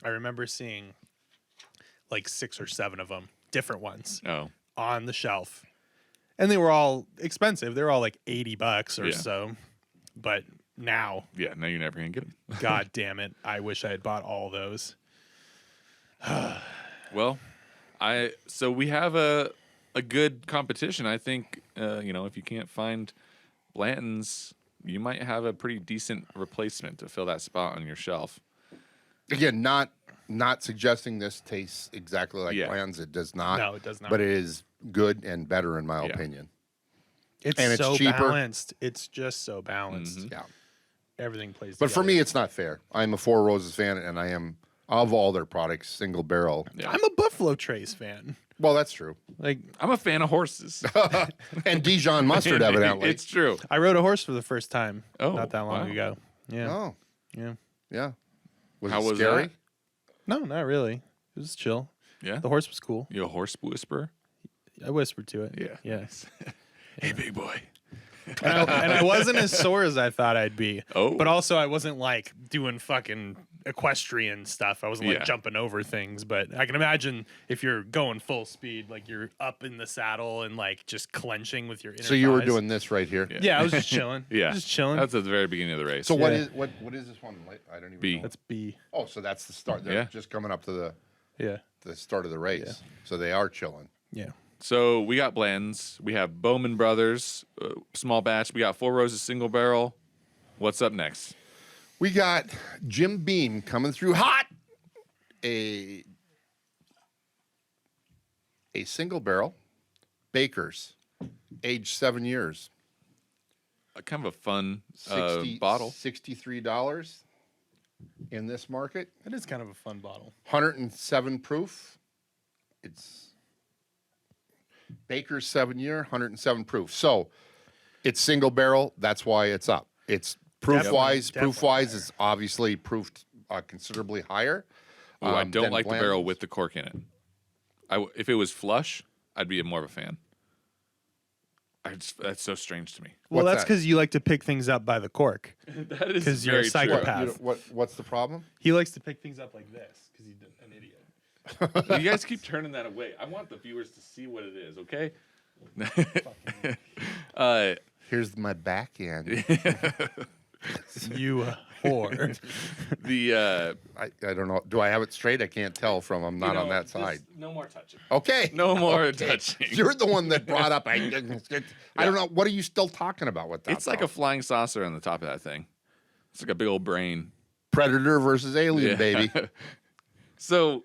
I remember seeing like 6 or 7 of them, different ones, Oh. on the shelf. And they were all expensive. They were all like $80 or Yeah. so. But now, Yeah, now you're never going to get them. god damn it, I wish I had bought all those. Well, so we have a good competition. I think if you can't find Blanton's, you might have a pretty decent replacement to fill that spot on your shelf. again, not suggesting this tastes exactly like Yeah. Bland's. It does not. No, it does not. But it is good and better in my Yeah. opinion. It's And it's so cheaper. balanced. It's just so balanced. Mm-hmm. Yeah. Everything plays But for together. me, it's not fair. I'm a Four Roses fan, and I am of all their products, single barrel. Yeah. I'm a Buffalo Trace fan. Well, that's true. Like, I'm a fan of horses. And Dijon mustard, evidently. It's true. I rode a horse for the first time Oh, not that long wow. ago. Yeah. Oh, Yeah. yeah. Was How it was scary? that? No, not really. It was chill. Yeah. The horse was cool. You a horse whisperer? I whispered to it. Yeah. Yes. Hey, big boy. And I wasn't as sore as I thought I'd be. Oh. But also, I wasn't like doing fucking equestrian stuff. I wasn't like Yeah. jumping over things. But I can imagine if you're going full speed, like you're up in the saddle and like just clenching with your inner So you were thighs. doing this right here. Yeah. Yeah, I was just chilling. Yeah. Just chilling. That's at the very beginning of the race. So what Yeah. is what is this one? I don't even B. know. That's B. Oh, so that's the start. They're Yeah. just coming up to Yeah. the start of the race. So they are chilling. Yeah. So we got blends. We have Bowman Brothers, small batch. We got Four Roses single barrel. What's up next? We got Jim Beam coming through hot. A single barrel, Baker's, aged 7 years. Kind of a fun bottle. $63 in this market. That is kind of a fun bottle. 107 proof. It's Baker's 7 year, 107 proof. So it's single barrel. That's why it's up. It's proof wise. Definitely Proof wise, it's obviously proofed considerably higher. Ooh, I don't than like the barrel Blanton's. with the cork in it. If it was flush, I'd be more of a fan. That's so strange to me. Well, What's that's that? because you like to pick things up by the cork. That is 'Cause you're a very psychopath. What, what's the problem? He likes to pick things up like this because he's an idiot. true. You guys keep turning that away. I want the viewers to see what it is. Okay. Here's my back end. You for. I don't know. Do I have it straight? I can't tell from I'm not on that side. No more touching. Okay. No more Okay. touching. You're the one that brought up. I don't know. What are you still talking about with that? It's like a flying saucer on the top of that thing. It's like a big old brain. Predator versus alien, baby. So,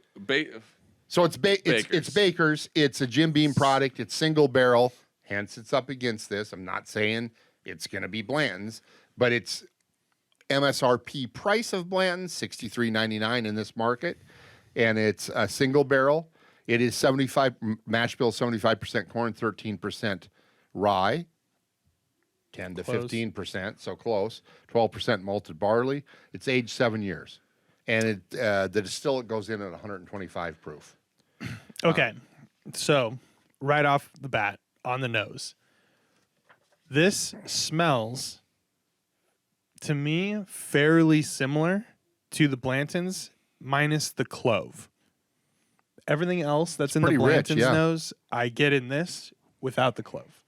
So it's Baker's. It's a Jim Beam product. It's single barrel. Hence, it's up against this. I'm not saying it's going to be Blanton's, but it's MSRP price of Blanton's, $63.99 in this market, and it's a single barrel. It is 75 mash bill, 75% corn, 13% rye, 10 to 15%, so close. 12% malted barley. It's aged 7 years, and the distillate goes in at 125 proof. Okay, so right off the bat, on the nose, this smells to me fairly similar to the Blanton's minus the clove. Everything else that's in the pretty rich, Blanton's yeah. nose, I get in this without the clove.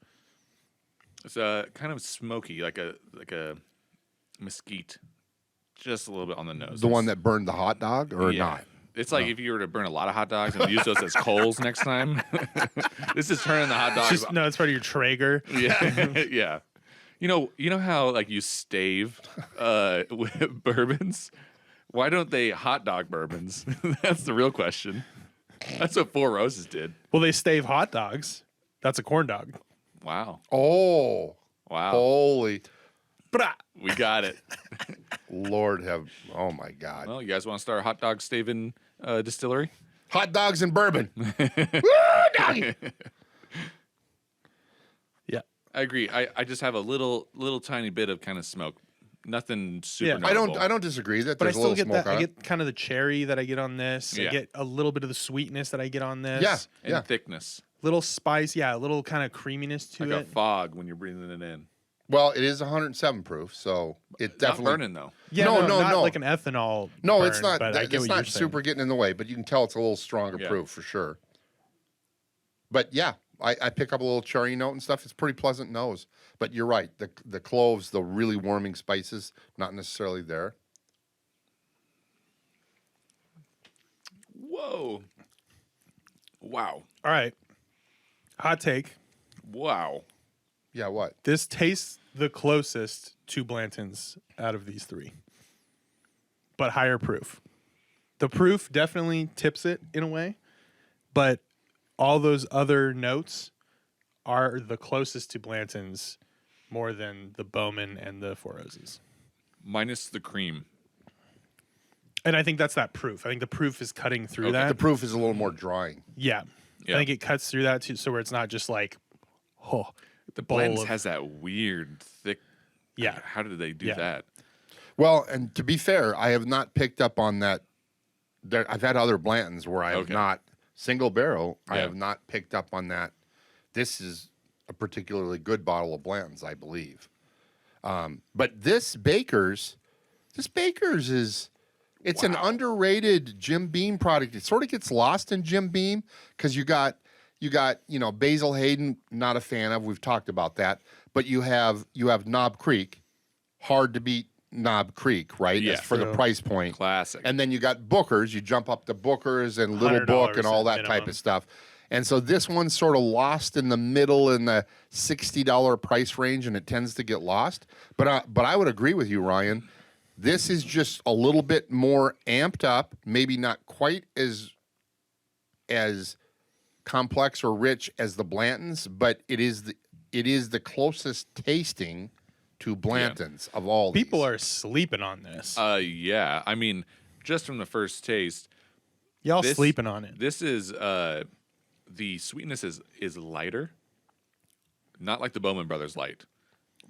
It's kind of smoky, like a mesquite, just a little bit on the nose. The one that burned the hot dog, or not? It's like if you were to burn a lot of hot dogs and use those as coals next time. This is turning the hot dogs. No, it's part of your Traeger. Yeah, yeah. You know how like you stave with bourbons? Why don't they hot dog bourbons? That's the real question. That's what Four Roses did. Well, they stave hot dogs. That's a corn dog. Wow. Oh, Wow. holy We got it. Lord have, oh my God. Well, you guys want to start a hot dog staving distillery? Hot dogs and bourbon. Woo, doggy. Yeah. I agree. I just have a little tiny bit of kind of smoke. Nothing super Yeah. notable. I don't disagree that But I there's a still little get smoke that. I on it. get kind of the cherry that I get on this. Yeah. I get a little bit of the sweetness that I get on this. Yeah, And yeah. thickness. Little spice. Yeah. A little kind of creaminess to Like it. a fog when you're breathing it in. Well, it is 107 proof, so it definitely. Not burning though. Yeah. No, No, not no. like an ethanol. No, burn, it's not. But I get It's what you're not saying. super getting in the way, but you can tell it's a little stronger Yeah. proof for sure. But yeah, I pick up a little cherry note and stuff. It's pretty pleasant nose. But you're right. The cloves, the really warming spices, not necessarily there. Whoa. Wow. All right. Hot take. Wow. Yeah, what? This tastes the closest to Blanton's out of these three, but higher proof. The proof definitely tips it in a way, but all those other notes are the closest to Blanton's more than the Bowman and the Four Roses. Minus the cream. And I think that's that proof. I think the proof is cutting through Okay. that. The proof is a little more drying. Yeah. Yeah. I think it cuts through that too, so where it's not just like, oh, The bowl Blanton's of- has that weird thick. yeah. How did they do Yeah. that? Well, and to be fair, I have not picked up on that. I've had other Blantons where I have Okay. not, single barrel, I Yeah. have not picked up on that. This is a particularly good bottle of Blantons, I believe. But this Baker's is, it's an underrated Jim Beam product. It sort of gets lost in Jim Beam because you got, Basil Hayden, not a fan of. We've talked about that. But you have Knob Creek, hard to beat Knob Creek, right? Yeah. As for the True. price point. Classic. And then you got Booker's. You jump up to Booker's and Little Book and all that type minimum. of stuff. And so this one's sort of lost in the middle in the $60 price range, and it tends to get lost. But I would agree with you, Ryan. This is just a little bit more amped up, maybe not quite as complex or rich as the Blantons, but it is the closest tasting to Blantons of all these. People are sleeping on this. Yeah. I mean, just from the first taste, Y'all this- sleeping on it. this is the sweetness is lighter. Not like the Bowman Brothers light,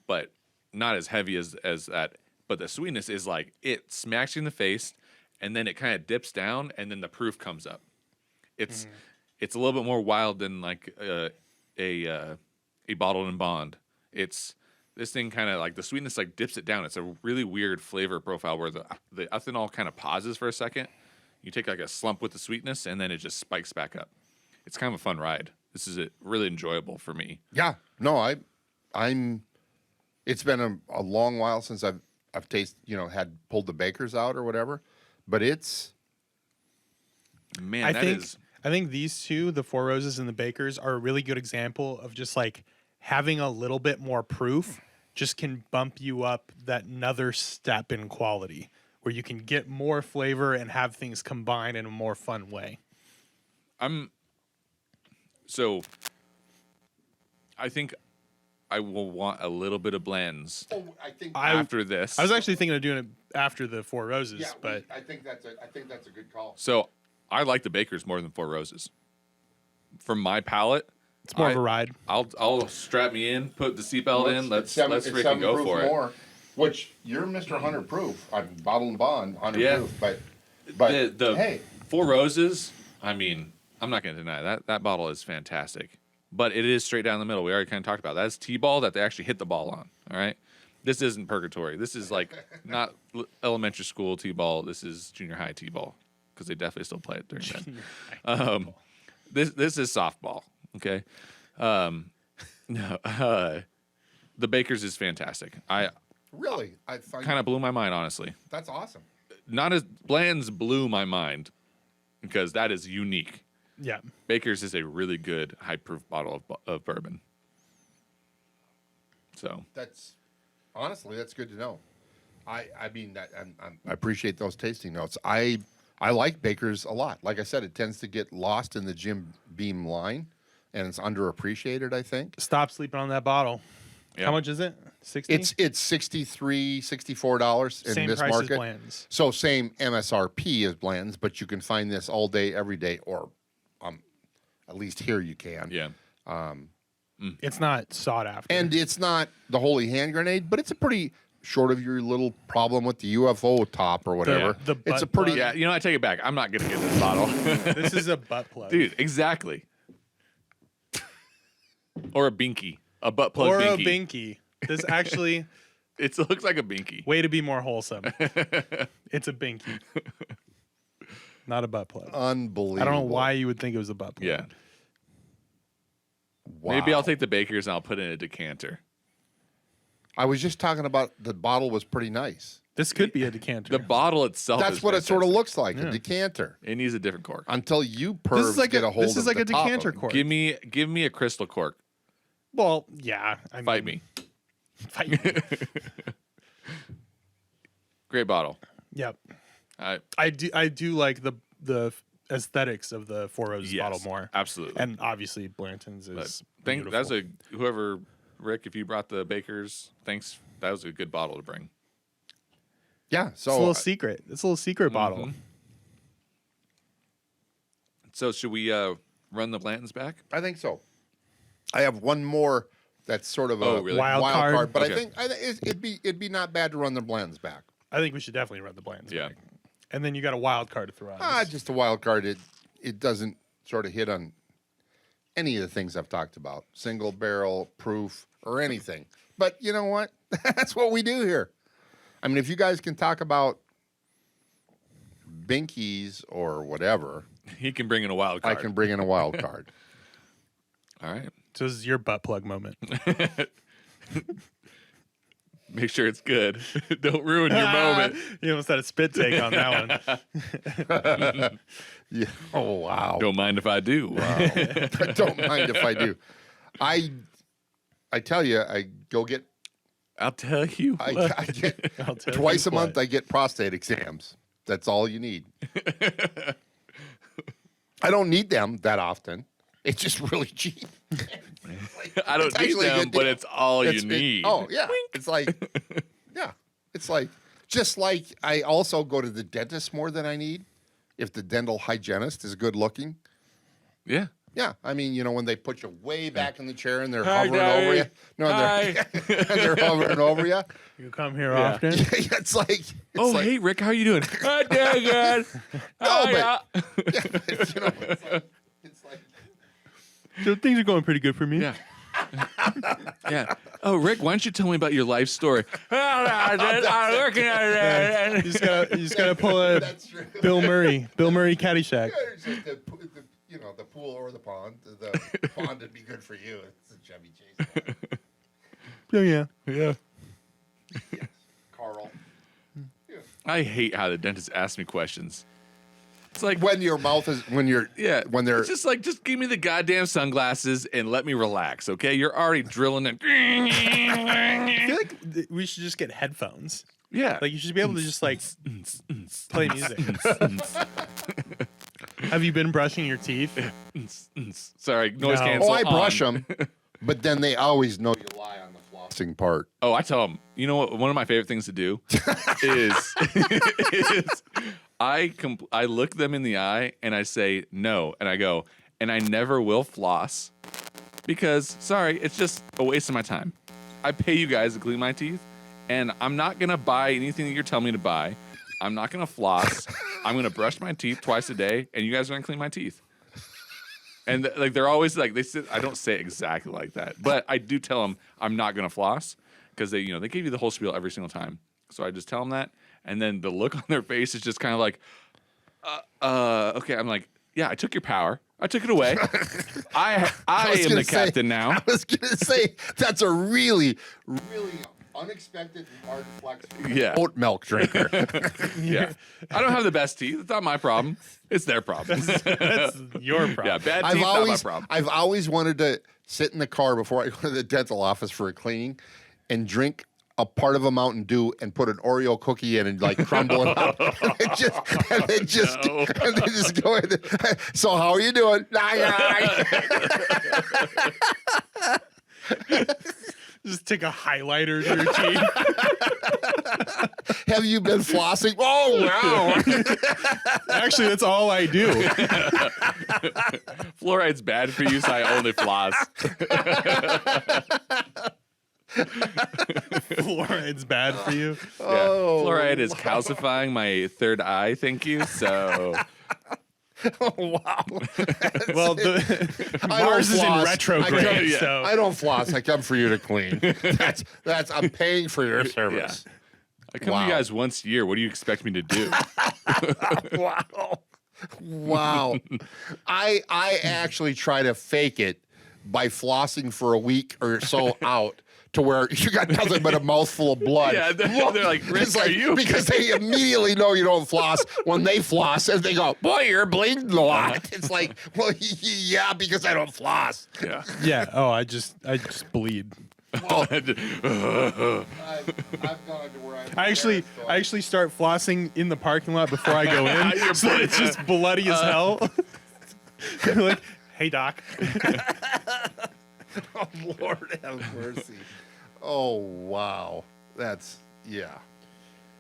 but not as heavy as that. But the sweetness is like it smacks you in the face, and then it kind of dips down, and then the proof comes up. It's a little bit more wild than like a bottled and bond. It's this thing kind of like the sweetness like dips it down. It's a really weird flavor profile where the ethanol kind of pauses for a second. You take like a slump with the sweetness, and then it just spikes back up. It's kind of a fun ride. This is really enjoyable for me. Yeah, no, I'm. It's been a long while since I've I've had pulled the bakers out or whatever, but it's Man, I think these two, the Four Roses and the Bakers, are a really good example of just like having a little bit more proof just can bump you up that another step in quality where you can get more flavor and have things combine in a more fun way. So I think I will want a little bit of blends I think after this. I was actually thinking of doing it after the Four Roses, but I think that's a good call. So I like the Bakers more than Four Roses. For my palate, it's more of a ride. I'll strap me in, put the seatbelt in. Let's freaking go for it. Which you're Mr. 100 proof. I'm bottled and bond 100 Yeah. proof, but the hey, Four Roses. I mean, I'm not going to deny that bottle is fantastic, but it is straight down the middle. We already kind of talked about that. That's T-ball that they actually hit the ball on. All right, this isn't purgatory. This is like not elementary school T-ball. This is junior high T-ball because they definitely still play it during then. This is softball. Okay. No, the Bakers is fantastic. I find kind of blew my mind, honestly. that's awesome. Not as Bland's blew my mind because that is unique. Yeah. Baker's is a really good high proof bottle of bourbon. So That's honestly that's good to know. I mean that I appreciate those tasting notes. I like Baker's a lot. Like I said, it tends to get lost in the Jim Beam line, and it's underappreciated, I think. Stop sleeping on that bottle. Yeah. How much is it? 60? It's $63, $64 in Same this price market. as Bland's. So same MSRP as Bland's, but you can find this all day, every day, or at least here you can. yeah, It's not sought after. And it's not the holy hand grenade, but it's a pretty short of your little problem with the UFO top or whatever. the it's a butt pretty plug. yeah. You know, I take it back. I'm not gonna get this bottle, This is a butt plug. dude. Exactly. Or a binky, a butt plug or binky. a binky. This actually, It looks like a binky. way to be more wholesome. It's a binky. Not a butt plug. unbelievable. I don't know why you would think it was a butt plug. Yeah. Wow. Maybe I'll take the Bakers and I'll put in a decanter. I was just talking about the bottle was pretty nice. This could be a decanter. The bottle itself. That's is what it sort of fantastic. looks like, a decanter. It needs a different cork. Until you this pervs is like get a hold this is of like the a top of decanter it. cork. Give me a crystal cork. Well, yeah. I mean, Fight me. Fight me. Great bottle. Yep. I I do like the aesthetics of the Four Roses yes, bottle more. Absolutely. And obviously Blanton's is That's beautiful. whoever Rick, if you brought the Bakers, thanks. That was a good bottle to bring. Yeah, It's a little secret. It's a little secret bottle. So should we run the Blantons back? I think so. I have one more that's sort of a really? Wild card? but Okay. I think it'd be not bad to run the blends back. I think we should definitely run the Blanton's Yeah. back. And then you got a wild card to throw out. Just a wild card. It doesn't sort of hit on any of the things I've talked about, single barrel, proof, or anything. But you know what? That's what we do here. I mean, if you guys can talk about binkies or whatever, He can bring in a wild card. I can bring in a wild card. All right. So this is your butt plug moment. Make sure it's good. Don't ruin your moment. You almost had a spit take on that one. Yeah. Oh wow. Don't mind if I do. Don't mind if I do. I tell you, I go get. I'll tell you. I get I'll tell twice you a month. what. I get prostate exams. That's all you need. I don't need them that often. It's just really cheap. I don't It's need actually a them, good but deal. it's all you need. Oh yeah, it's like, yeah, it's like just like I also go to the dentist more than I need. If the dental hygienist is good looking, Yeah. yeah, I mean, you know, when they put you way back in the chair and they're Hi, hovering over you, Daddy. no, Hi. they're hovering over you. You come here Yeah. often. It's like, it's Oh, like, hey, Rick, how you doing? Hi, Dad. No, Hi, but- you know, it's like, So things are going pretty good for me. Yeah. Yeah. Oh, Rick, why don't you tell me about your life story? I'm working on it. You just gotta pull a that's true. Bill Murray Caddyshack. It's like you know, the pool or the pond. The pond would be good for you. It's a Chevy Chase. Oh yeah. Yeah. Carl. I hate how the dentist asks me questions. It's like when your mouth is when they're It's just give me the goddamn sunglasses and let me relax, okay? You're already drilling it. I feel like we should just get headphones. Yeah. Like you should be able to just like play music. Have you been brushing your teeth? Sorry, noise No. cancel. I brush on. them, but then they always know you lie on the flossing part. Oh, I tell them. You know what? One of my favorite things to do is I look them in the eye and I say no, and I go, and I never will floss because sorry, it's just a waste of my time. I pay you guys to clean my teeth, and I'm not gonna buy anything that you're telling me to buy. I'm not gonna floss. I'm gonna brush my teeth twice a day, and you guys are gonna clean my teeth. And like they're always like I don't say it exactly like that, but I do tell them I'm not gonna floss because they give you the whole spiel every single time. So I just tell them that, and then the look on their face is just kind of like, okay. I'm like, yeah, I took your power. I took it away. I am the captain now. I was gonna say that's a really, really unexpected and hard flex. Yeah. Oat milk drinker. Yeah. I don't have the best teeth. It's not my problem. It's their problem. That's your problem. Yeah, bad teeth, not my problem. I've always wanted to sit in the car before I go to the dental office for a cleaning and drink a part of a Mountain Dew and put an Oreo cookie in and like crumble it up and then just go in. So how are you doing? Just take a highlighter to your teeth. Have you been flossing? Oh wow! Actually, that's all I do. Fluoride's bad for you, so I only floss. Fluoride's bad for you. Yeah. Oh, Fluoride is calcifying my third eye. Thank you. So Oh wow! Well, Mars is in floss. retrograde, so I don't floss. I come for you to clean. That's I'm paying for your service. I come to you guys once a year. What do you expect me to do? Wow. I actually try to fake it by flossing for a week or so out to where you got nothing but a mouthful of blood. Yeah, they're like, Rick, It's like, are you? because they immediately know you don't floss when they floss, and they go, "Boy, you're bleeding a lot." It's like, well, yeah, because I don't floss. Yeah. yeah. Oh, I just bleed. Well, I've gone to where I actually start flossing in the parking lot before I go in, so it's just bloody as hell. Like, hey doc. Oh, Lord have mercy. Oh, wow. That's, yeah.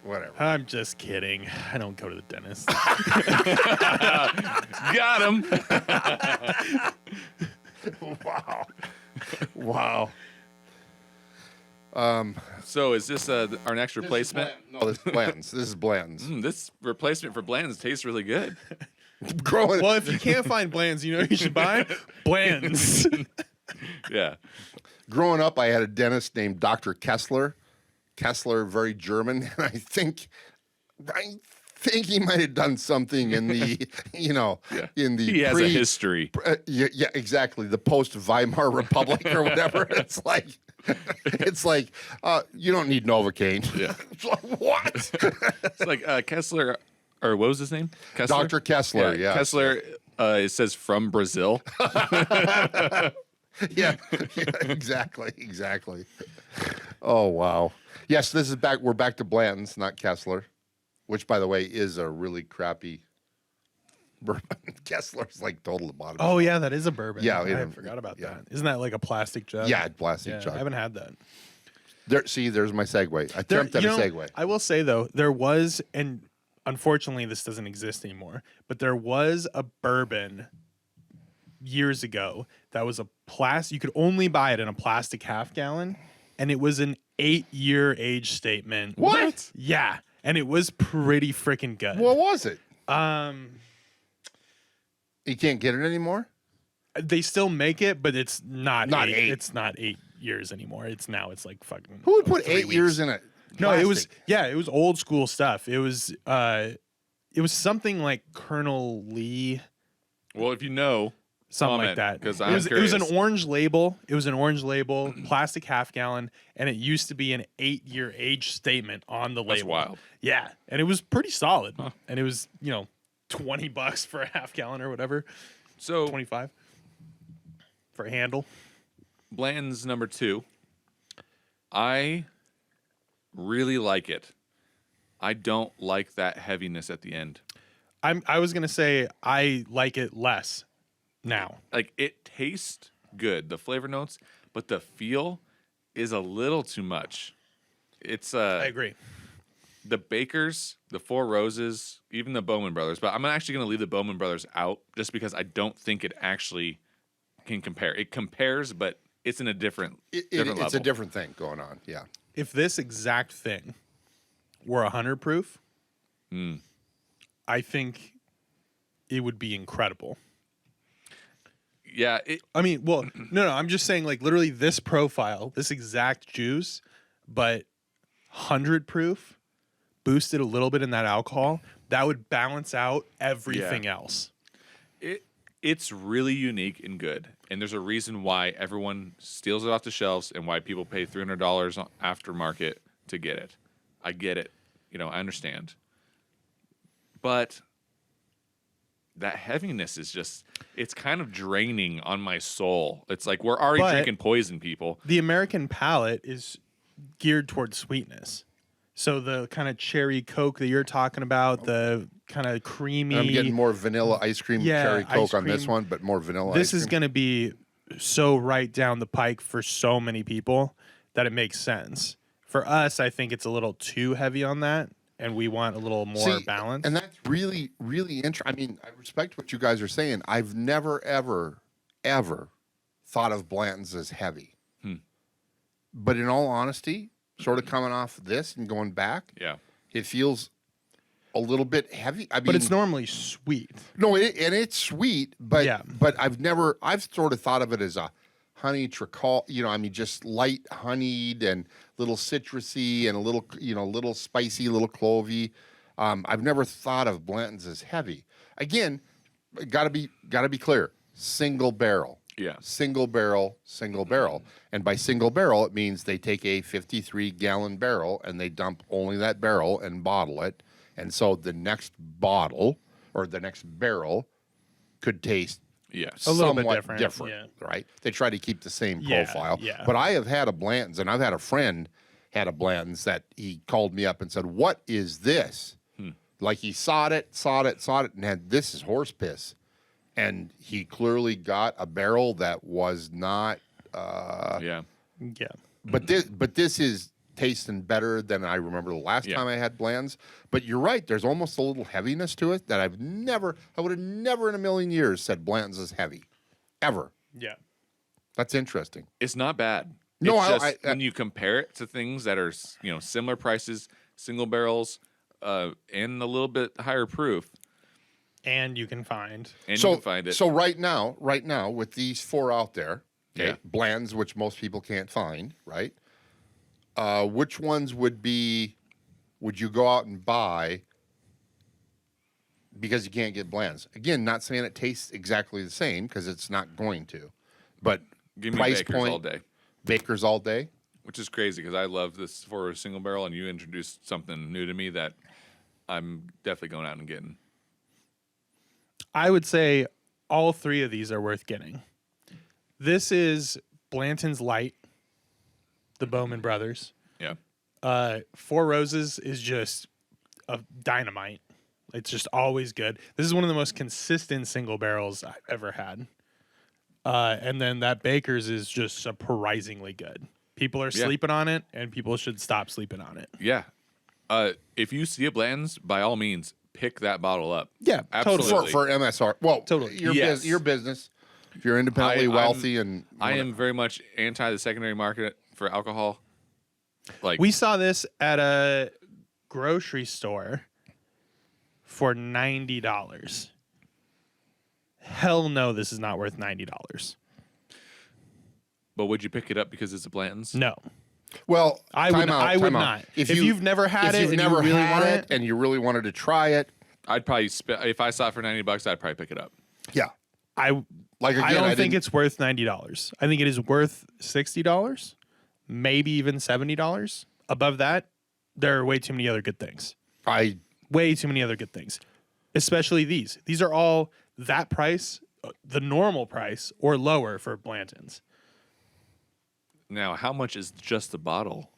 Whatever. I'm just kidding. I don't go to the dentist. Got him. Wow. Wow. So is this our next replacement? No, this is Blanton's. This is Blanton's. This replacement for Bland's tastes really good. Growing. Well, if you can't find Bland's, you know what you should buy? Bland's. Yeah. Growing up, I had a dentist named Dr. Kessler. Kessler, very German, and I think he might have done something in the, in the He has a history. Yeah, exactly. The post Weimar Republic or whatever. It's like, you don't need Novocaine. Yeah. It's like, what? It's like Kessler, or what was his name? Kessler? Dr. Kessler, yeah. Kessler, it says from Brazil. Yeah, exactly. Oh, wow. Yes, this is back. We're back to Blanton's, not Kessler, which, by the way, is a really crappy bourbon. Kessler's like total bottom. Oh yeah, that is a bourbon. Yeah, I forgot about that. Isn't that like a plastic jug? Yeah, plastic jug. I haven't had that. There's my segue. Attempt at a segue. I will say though, there was, and unfortunately this doesn't exist anymore, but there was a bourbon years ago that was a you could only buy it in a plastic half gallon, and it was an 8-year age statement. What? Yeah, and it was pretty freaking good. What was it? You can't get it anymore? They still make it, but it's not 8. It's not 8 years anymore. It's fucking. Who would put 8 weeks. years in it? No, it was old school stuff. It was something like Colonel Lee. Well, if you know, something Comment, like that. 'cause It I'm was an curious. orange label. It was an orange label, plastic half gallon, and it used to be an 8-year age statement on the label. That's wild. Yeah, and it was pretty solid. And it was $20 for a half gallon or whatever, So 25 for a handle. Blanton's number 2. I really like it. I don't like that heaviness at the end. I was gonna say I like it less now. Like, it tastes good, the flavor notes, but the feel is a little too much. It's I agree. the Bakers, the Four Roses, even the Bowman Brothers. But I'm actually going to leave the Bowman Brothers out just because I don't think it actually can compare. It compares, but it's in a different level. It's a different thing going on. Yeah. If this exact thing were 100 proof, I think it would be incredible. Yeah. I mean, well, no, I'm just saying, like, literally this profile, this exact juice, but 100 proof, boosted a little bit in that alcohol, that would balance out everything else. It's really unique and good. And there's a reason why everyone steals it off the shelves and why people pay $300 on aftermarket to get it. I get it. I understand. But that heaviness is just, it's kind of draining on my soul. It's like we're already But drinking poison, people. The American palate is geared towards sweetness. So the kind of cherry Coke that you're talking about, the kind of creamy. I'm getting more vanilla ice cream, cherry Coke on this one, but more vanilla This ice is cream. going to be so right down the pike for so many people that it makes sense. For us, I think it's a little too heavy on that, and we want a little more balance. And that's really, really interesting. I mean, I respect what you guys are saying. I've never, ever, ever thought of Blanton's as heavy. But in all honesty, sort of coming off this and going back, it feels a little bit heavy. I mean, but it's normally sweet. No, and it's sweet, but Yeah. but I've sort of thought of it as a honey tricol, just light honeyed and little citrusy and a little, little spicy, little clovey. I've never thought of Blanton's as heavy. Again, gotta be clear. Single barrel. Yeah. Single barrel. And by single barrel, it means they take a 53-gallon barrel and they dump only that barrel and bottle it. And so the next bottle or the next barrel could taste Yes. A little bit somewhat different, right? They try to keep the same Yeah, profile. yeah. But I have had a Blanton's, and I've had a friend had a Blanton's that he called me up and said, "What is this?" Like he saw it, and had, "This is horse piss." And he clearly got a barrel that was not. Yeah. But this is tasting better than I remember the last time I had Blanton's. But you're right. There's almost a little heaviness to it that I would have never in a million years said Blanton's is heavy, ever. Yeah. That's interesting. It's not bad. No, it's I- just when you compare it to things that are similar prices, single barrels, and a little bit higher proof, And you can find. and so you can find it. So right now, with these 4 out there, okay, Yeah. Blanton's, which most people can't find, right? Which ones would you go out and buy because you can't get Blanton's? Again, not saying it tastes exactly the same because it's not going to, but Give me price Bakers point, all day, Bakers all day. which is crazy because I love this for a single barrel, and you introduced something new to me that I'm definitely going out and getting. I would say all 3 of these are worth getting. This is Blanton's Light, the Bowman Brothers. Yeah. Four Roses is just a dynamite. It's just always good. This is one of the most consistent single barrels I've ever had. And then that Baker's is just surprisingly good. People are sleeping on it, and people should stop sleeping on it. Yeah. If you see a Blanton's, by all means, pick that bottle up. Yeah, Absolutely. totally. For MSR. Well, Totally. your business. If you're independently wealthy and I am very much anti the secondary market for alcohol. Like We saw this at a grocery store for $90. Hell no, this is not worth $90. but would you pick it up because it's a Blanton's? No. Well, I would time out. not. If you've never had if it you've and never you really had want it and you really wanted to try it, I'd probably if I saw it for $90, I'd probably pick it up. yeah. Like again, I don't think didn't- it's worth $90. I think it is worth $60, maybe even $70. Above that, there are way too many other good things. Way too many other good things. Especially these. These are all that price, the normal price, or lower for Blantons. Now, how much is just the bottle?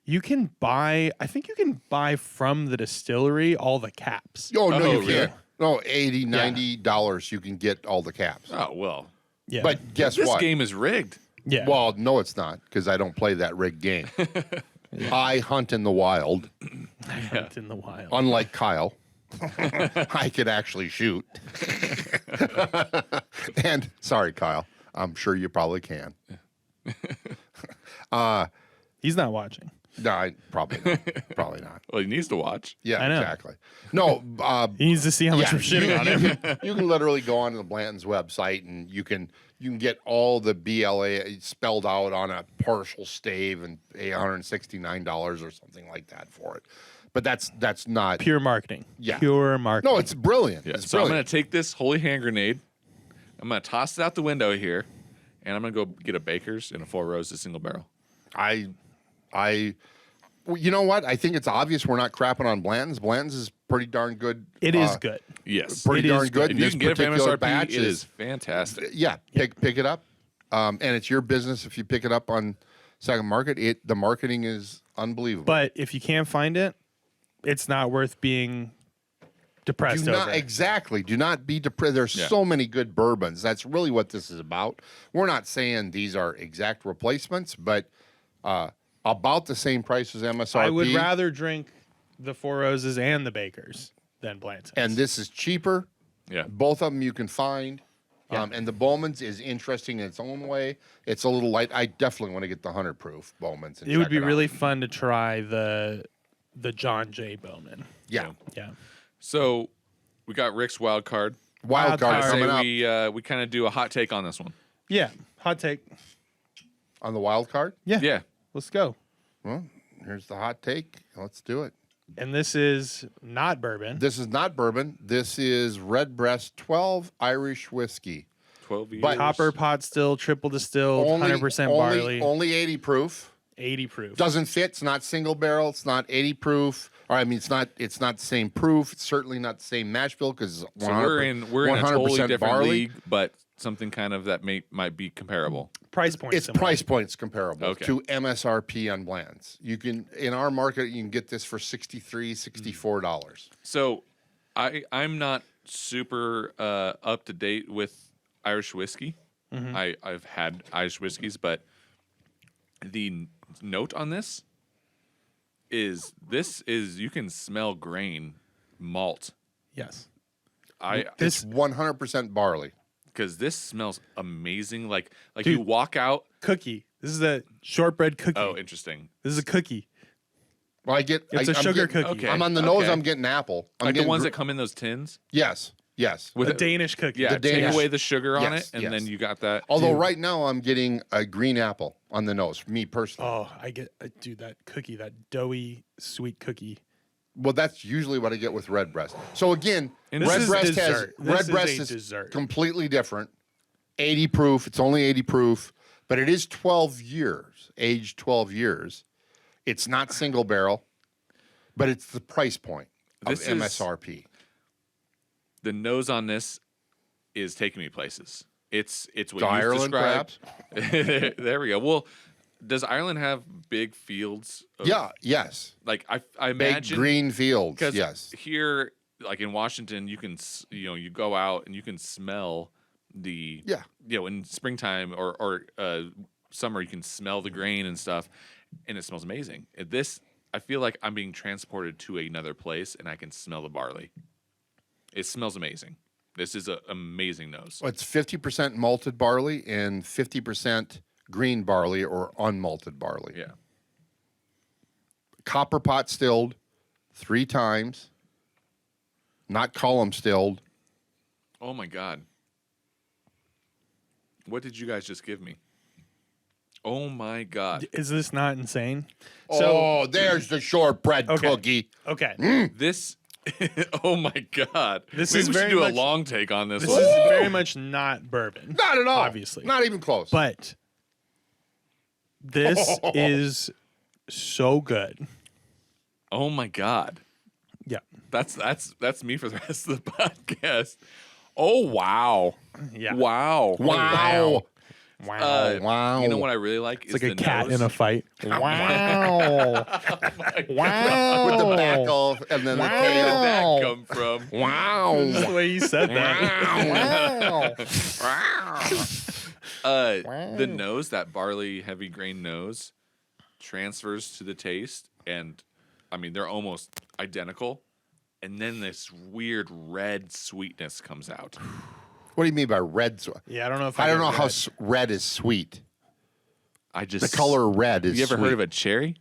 You can buy, I think you can buy from the distillery all the caps. Oh, no, Oh, you really? can't. No, $80, $90 you can get all the caps. Oh, well. Yeah. But guess This what? game is rigged. yeah. Well, no, it's not, because I don't play that rigged game. I hunt in the wild, Hunt in the wild. unlike Kyle. I could actually shoot. And sorry, Kyle. I'm sure you probably can. He's not watching. No, probably not. Probably not. Well, he needs to watch. Yeah, I know. exactly. No, He needs to see how much we're shitting on him. You can literally go onto the Blanton's website and you can get all the BLA spelled out on a partial stave and pay $169 or something like that for it. But that's not Pure marketing. Yeah. Pure marketing. No, it's brilliant. Yeah. It's So I'm brilliant. going to take this holy hand grenade. I'm going to toss it out the window here, and I'm going to go get a Baker's and a Four Roses single barrel. Well, you know what? I think it's obvious we're not crapping on Blanton's. Blanton's is pretty darn good. It is good. Yes. Pretty It darn is good. If And you this can get it from particular MSRP, batch it is fantastic. yeah. Pick it up, and it's your business if you pick it up on Second Market. The marketing is unbelievable. But if you can't find it, it's not worth being depressed Do over. exactly. Do not be depressed. There's Yeah. so many good bourbons. That's really what this is about. We're not saying these are exact replacements, but about the same price as MSRP. I would rather drink the Four Roses and the Bakers than Blanton's. And this is cheaper. Yeah. Both of them you can find. Yeah. And the Bowman's is interesting in its own way. It's a little light. I definitely want to get the 100 proof Bowman's. And it would check be out. really fun to try the John J. Bowman. Yeah. Yeah. So we got Rick's wild card. Wild card card. coming up Say we kind of do a hot take on this one. Yeah. Hot take. on the wild card. Yeah. Yeah. Let's go. Well, here's the hot take. Let's do it. And this is not bourbon. This is not bourbon. This is RedBreast 12 Irish whiskey. 12 years. But- Copper pot still, triple distilled, 100% barley, Only 80 proof. 80 proof. Doesn't fit. It's not single barrel. It's not 80 proof. Or I mean, it's not the same proof. It's certainly not the same mash bill because So we're in a totally different barley. league, but something kind of that might be comparable. Price point. It's similar. price points comparable Okay. to MSRP on blends. You can in our market you can get this for $63, $64. So I'm not super up to date with Irish whiskey. I've had Irish whiskeys, but the note on this is you can smell grain malt. Yes. It's 100% barley. Because this smells amazing. Like Dude. you walk out. Cookie. This is a shortbread cookie. Oh, interesting. This is a cookie. Well, It's a I'm sugar getting- cookie. Okay. I'm on the nose. Okay. I'm getting apple. I'm Like the getting ones that come in those tins. Yes. With A it- Danish cookie. Yeah, the take Danish- away the sugar on Yes, it, and yes. then you got that. Although right now I'm getting a green apple on the nose. Me personally. Oh, dude, that cookie, that doughy, sweet cookie. Well, that's usually what I get with RedBreast. So again, And this is RedBreast has dessert. This is RedBreast a is dessert. completely different. 80 proof. It's only 80 proof, but it is 12 years, aged 12 years. It's not single barrel, but it's the price point of This is- MSRP. The nose on this is taking me places. It's what To you Ireland, described. There we go. Well, does Ireland have big fields? Of, Yeah. Yes. Like I Big imagine green fields. because Yes. here, like in Washington, you can you go out and you can smell the Yeah. in springtime or summer you can smell the grain and stuff, and it smells amazing. This I feel like I'm being transported to another place and I can smell the barley. It smells amazing. This is an amazing nose. It's 50% malted barley and 50% green barley or unmalted barley. Yeah. Copper pot stilled 3 times, not column stilled. Oh my God. What did you guys just give me? Oh my God. Is this not insane? Oh, there's the shortbread Okay. cookie. Okay. This Oh my God! This Maybe is we should very do much- a long take on this. This one. is very much not bourbon. Not at all. Obviously. Not even close. But this is so good. Oh my God! Yeah. That's me for the rest of the podcast. Oh wow! Yeah. Wow! wow. Wow. Wow. You know what I really like? It's like a cat in a fight. Wow. Wow. With the back off and then Where the did tail. that come from? Wow. That's the way you said that. The nose, that barley heavy grain nose, transfers to the taste, and I mean they're almost identical. And then this weird red sweetness comes out. What do you mean by red? Yeah, I don't know if I don't get know how red. red is sweet. I just The color red is You ever sweet. heard of a cherry?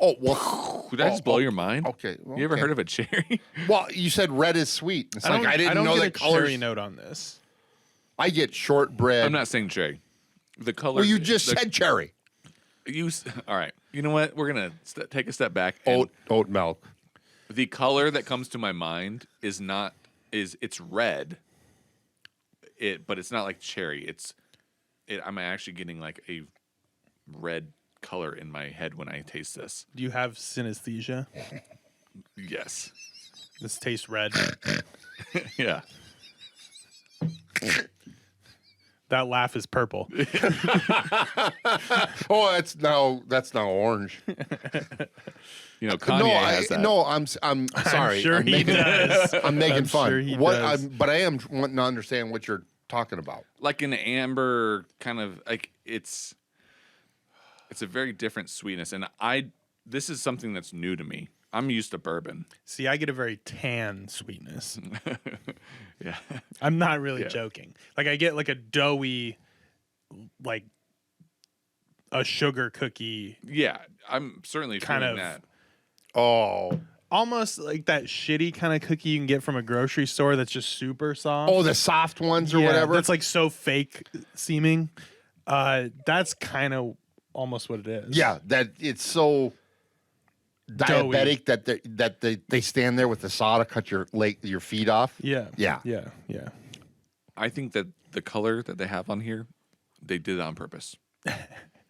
Oh, well. Did I just blow your mind? Okay. Well, You ever okay. heard of a cherry? Well, you said red is sweet. It's like I didn't don't know get that a cherry colors. note on this. I get shortbread. I'm not saying cherry. The color. Well, you just the- said cherry. All right. You know what? We're gonna take a step back. and Oat milk. The color that comes to my mind is it's red. But it's not like cherry. I'm actually getting like a red color in my head when I taste this. Do you have synesthesia? Yes. This tastes red. Yeah. That laugh is purple. Oh, that's now orange. You know, Kanye has that. I'm sorry. sure I'm he making, does. I'm making I'm fun. sure he does. But I am wanting to understand what you're talking about. Like an amber kind of like it's a very different sweetness, and this is something that's new to me. I'm used to bourbon. See, I get a very tan sweetness. Yeah. I'm not really Yeah. joking. Like I get like a doughy, like a sugar cookie, Yeah, I'm certainly Kind feeling of. that. Oh, almost like that shitty kind of cookie you can get from a grocery store that's just super soft. the soft ones or Yeah, whatever. That's like so fake seeming. That's kind of almost what it is. yeah, that it's so diabetic that they stand there with the saw to cut your feet off. Yeah. Yeah. Yeah. Yeah. I think that the color that they have on here, they did it on purpose.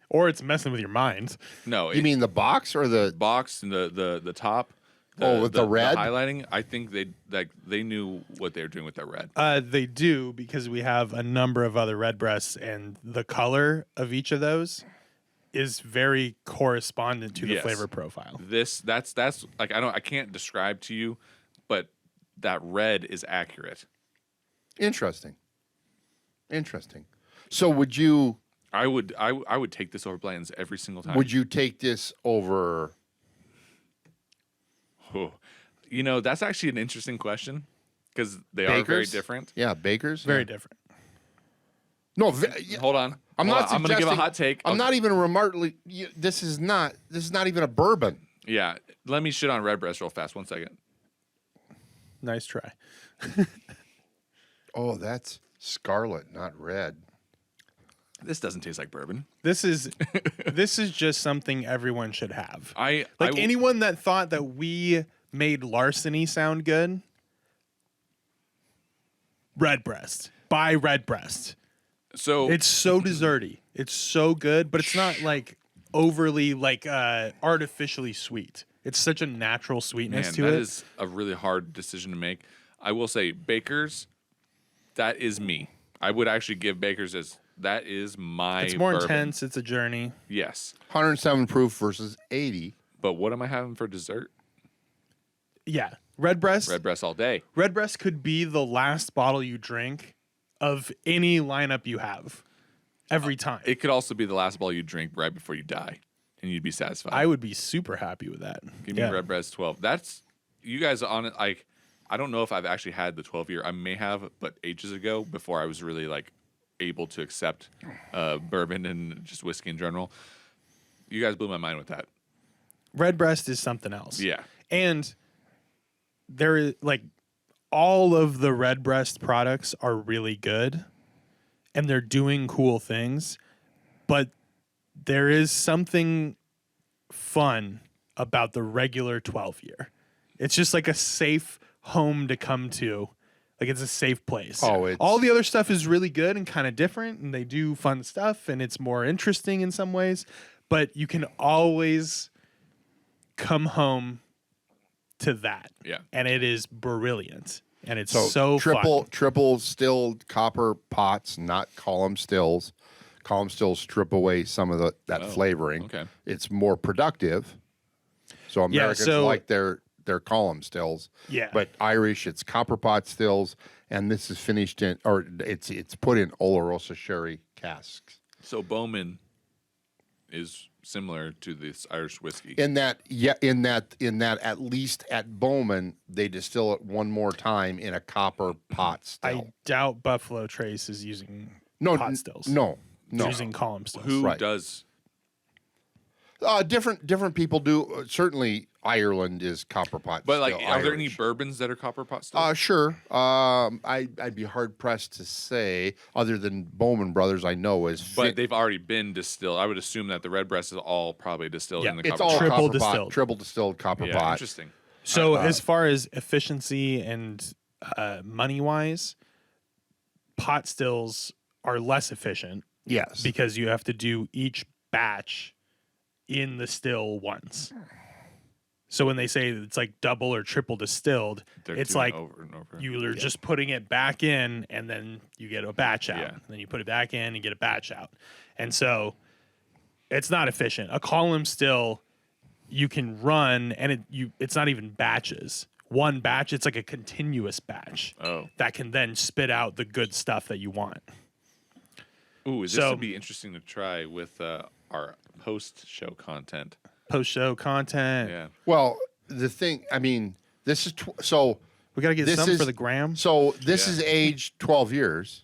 Or it's messing with your mind. You No, it- mean the box or the? box and the top. With the red? highlighting. I think they knew what they were doing with that red. They do because we have a number of other RedBreasts, and the color of each of those is very correspondent to the Yes. flavor profile. That's like I can't describe to you, but that red is accurate. Interesting. So would you I would take this over Blanton's every single time. take this over? Oh. You know, that's actually an interesting question because they are very Bakers? different. Yeah, bakers. Very Yeah. different. No, Hold on. I'm Hold not. on. I'm going to give a suggesting- hot take. I'm not even remarkably. This is not even a bourbon. Yeah. Let me shit on RedBreast real fast. 1 second. Nice try. Oh, that's scarlet, not red. This doesn't taste like bourbon. This is just something everyone should have. I Anyone that thought that we made larceny sound good, RedBreast. Buy RedBreast. so It's so desserty. It's so good, but it's not like overly like artificially sweet. It's such a natural sweetness man, to that it. is a really hard decision to make. I will say Baker's, that is me. I would actually give Baker's as that is my It's more bourbon. intense. It's a journey. Yes. 107 proof versus 80. But what am I having for dessert? Yeah. RedBreast. RedBreast all day. RedBreast could be the last bottle you drink of any lineup you have every time. It could also be the last bottle you drink right before you die, and you'd be satisfied. I would be super happy with that. Give me RedBreast 12. That's you guys on it. Like, I don't know if I've actually had the 12-year. I may have, but ages ago, before I was really like able to accept bourbon and just whiskey in general. You guys blew my mind with that. RedBreast is something else. Yeah. And there is like all of the RedBreast products are really good and they're doing cool things, but there is something fun about the regular 12 year. It's just like a safe home to come to. Like it's a safe place. Oh, it's- all the other stuff is really good and kind of different, and they do fun stuff, and it's more interesting in some ways. But you can always come home to that. Yeah. And it is brilliant. And it's so triple fun. triple stilled copper pots, not column stills. Column stills strip away some of that flavoring. okay. It's more productive. So Americans like their column stills. Yeah. But Irish, it's copper pot stills, and this is finished in, or it's put in Olorosa sherry casks. So Bowman is similar to this Irish whiskey. In that, at least at Bowman, they distill it one more time in a copper pot still. I doubt Buffalo Trace is using No, pot stills. No. It's using column stills. Who Right. does? Different people do. Certainly, Ireland is copper pot. But like, still are there any Irish. bourbons that are copper pot still? Sure. I'd be hard pressed to say, other than Bowman Brothers, I know is. But they've already been distilled. I would assume that the RedBreast is all probably distilled in the it's copper all pot. Triple copper pot, distilled. triple distilled copper Yeah, pot. interesting. So as far as efficiency and money wise, pot stills are less efficient Yes. because you have to do each batch in the still once. So when they say it's like double or triple distilled, They're it's doing like over and over. you're just putting it back in, and then you get a batch out. Yeah. And then you put it back in and get a batch out. And so it's not efficient. A column still you can run, and it's not even batches. One batch, it's like a continuous batch that can then spit out the good stuff that you want. Ooh, this So- would be interesting to try with our post-show content. Post-show content. Yeah. Well, the thing, I mean, this is so. We got to get This some is- for the gram. So this Yeah. is aged 12 years.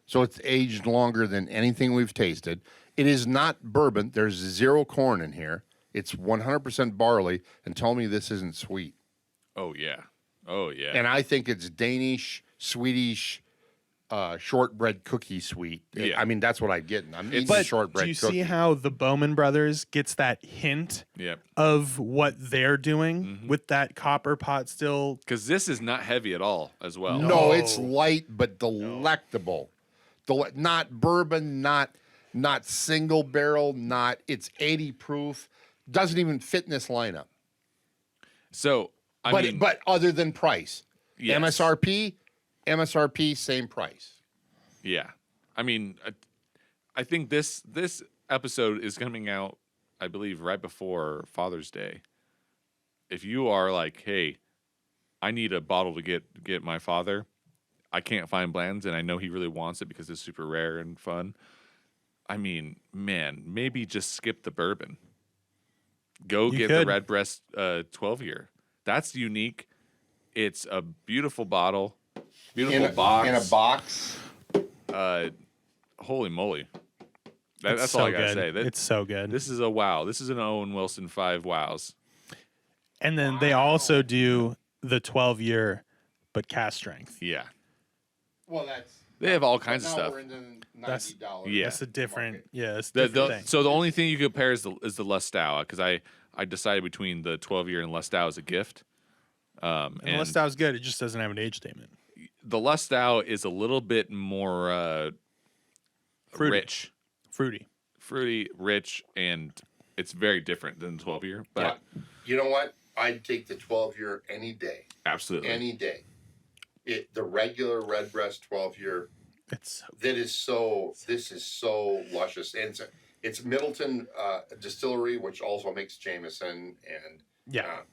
So it's aged longer than anything we've tasted. It is not bourbon. There's zero corn in here. It's 100% barley. And tell me this isn't sweet. Oh yeah. Oh yeah. And I think it's Danish, Swedish, shortbread cookie sweet. Yeah. I mean, that's what I get. I'm eating But shortbread do you cookie. see how the Bowman brothers gets that hint yeah. of what they're doing with that copper pot still? Because this is not heavy at all, as well. No, it's No. light but delectable. Not bourbon, not single barrel, not it's 80 proof. Doesn't even fit in this lineup. So I mean, But other than price, yes. MSRP, same price. Yeah. I mean, I think this episode is coming out, I believe, right before Father's Day. If you are like, hey, I need a bottle to get my father, I can't find Bland's, and I know he really wants it because it's super rare and fun. I mean, man, maybe just skip the bourbon. Go You get could. the RedBreast 12-year. That's unique. It's a beautiful bottle, beautiful box. In a box. Holy moly! It's That's so all I gotta good. say. It's so good. This is a wow. This is an Owen Wilson 5 wows. And then they also do the 12-year, but cast strength. Yeah, Well, that's they have all kinds of now stuff. we're into That's- $90. Yeah. That's a different, it's a The- different the- thing. so the only thing you compare is the Lustau, because I decided between the 12-year and Lustau as a gift. And the Lustau's good. It just doesn't have an age statement. The Lustau is a little bit more Fruity. rich, fruity, rich, and it's very different than the 12-year. But You know what? I'd take the 12-year any day. absolutely, Any day. The regular RedBreast 12-year. It's This is so luscious, and it's Middleton Distillery, which also makes Jameson and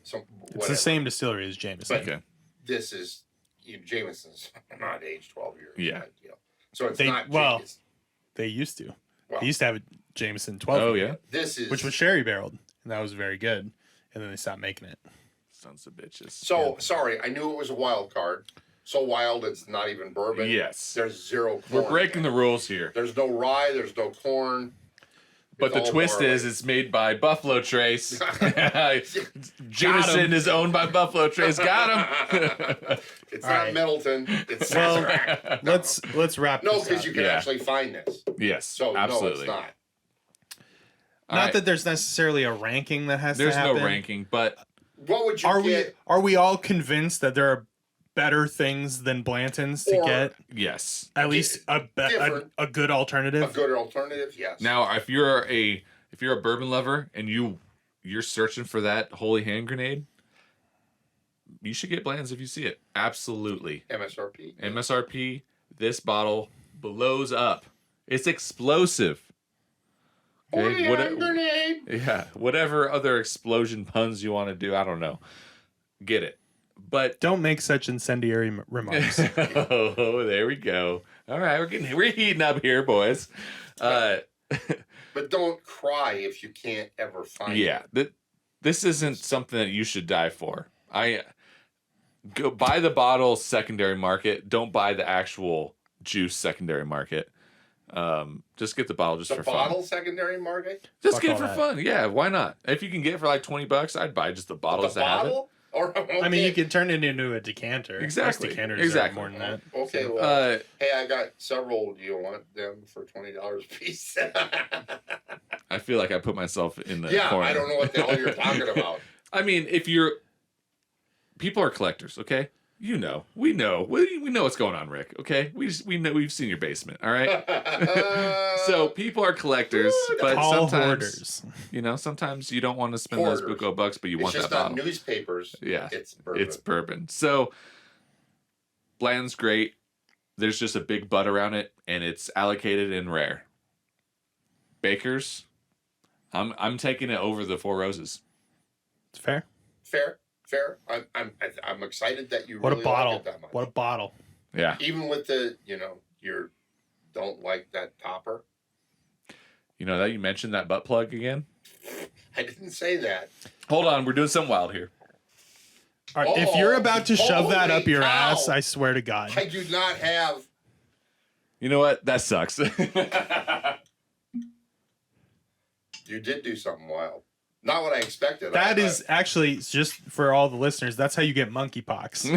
some. it's Whatever. the same distillery as Jameson. But okay. this is Jameson's not aged 12 years. Yeah. Right? So it's They- not. well, Jameson. They used to. Well, They used to have a Jameson 12, Oh yeah, this is which was sherry barreled, and that was very good. And then they stopped making it. sons of bitches. so sorry. I knew it was a wild card. So wild, it's not even bourbon. Yes. There's zero corn. We're breaking the rules here. There's no rye. There's no corn. But It's the all twist barley. is it's made by Buffalo Trace. Jameson is owned by Buffalo Trace. Got him. It's All not right. Middleton. It's Well, Sazerac. let's wrap No, this because up. you can Yeah. actually find this. Yes, So absolutely. no, it's not. All Not right. that there's necessarily a ranking that has There's to happen. no ranking, but What would you get? Are we all convinced that there are better things than Blantons to Or- get? Yes. At least a good alternative. A good alternative, yes. Now, if you're a bourbon lover and you're searching for that holy hand grenade, you should get Bland's if you see it. Absolutely. MSRP. This bottle blows up. It's explosive. Holy hand grenade. Yeah. Whatever other explosion puns you want to do, I don't know. Get it. But Don't make such incendiary remarks. oh, there we go. All right, we're heating up here, boys. But don't cry if you can't ever find it. This isn't something that you should die for. Go buy the bottle secondary market. Don't buy the actual juice secondary market. Just get the bottle just for fun. The bottle secondary market? Just Fuck get it all for that. fun. Yeah, why not? If you can get it for like $20, I'd buy just the bottle The just to have it. bottle? Or, I mean, you could turn it into a decanter. Exactly. Most decanters Exactly. are more than that. Okay, well, hey, I got several. Do you want them for $20 a piece? I feel like I put myself in the Yeah, corner. I don't know what the hell you're talking about. I mean, people are collectors, okay? We know what's going on, Rick. Okay, we know we've seen your basement. All right. So people are collectors, but All sometimes hoarders. sometimes you don't want to spend those Hoarders. buco bucks, but you It's want just that not bottle. newspapers. Yeah, It's bourbon. It's bourbon. So Bland's great. There's just a big butt around it, and it's allocated in rare. Baker's, I'm taking it over the Four Roses. It's fair. Fair. I'm excited that you What really a bottle. like it that much. What a bottle. Yeah. Even with the, you don't like that topper. You know that you mentioned that butt plug again. I didn't say that. Hold on, we're doing something wild here. All right, if you're about to shove that holy up your cow. ass, I swear to God. I do not have. You know what? That sucks. You did do something wild. Not what I expected. That is actually, just for all the listeners, that's how you get monkeypox.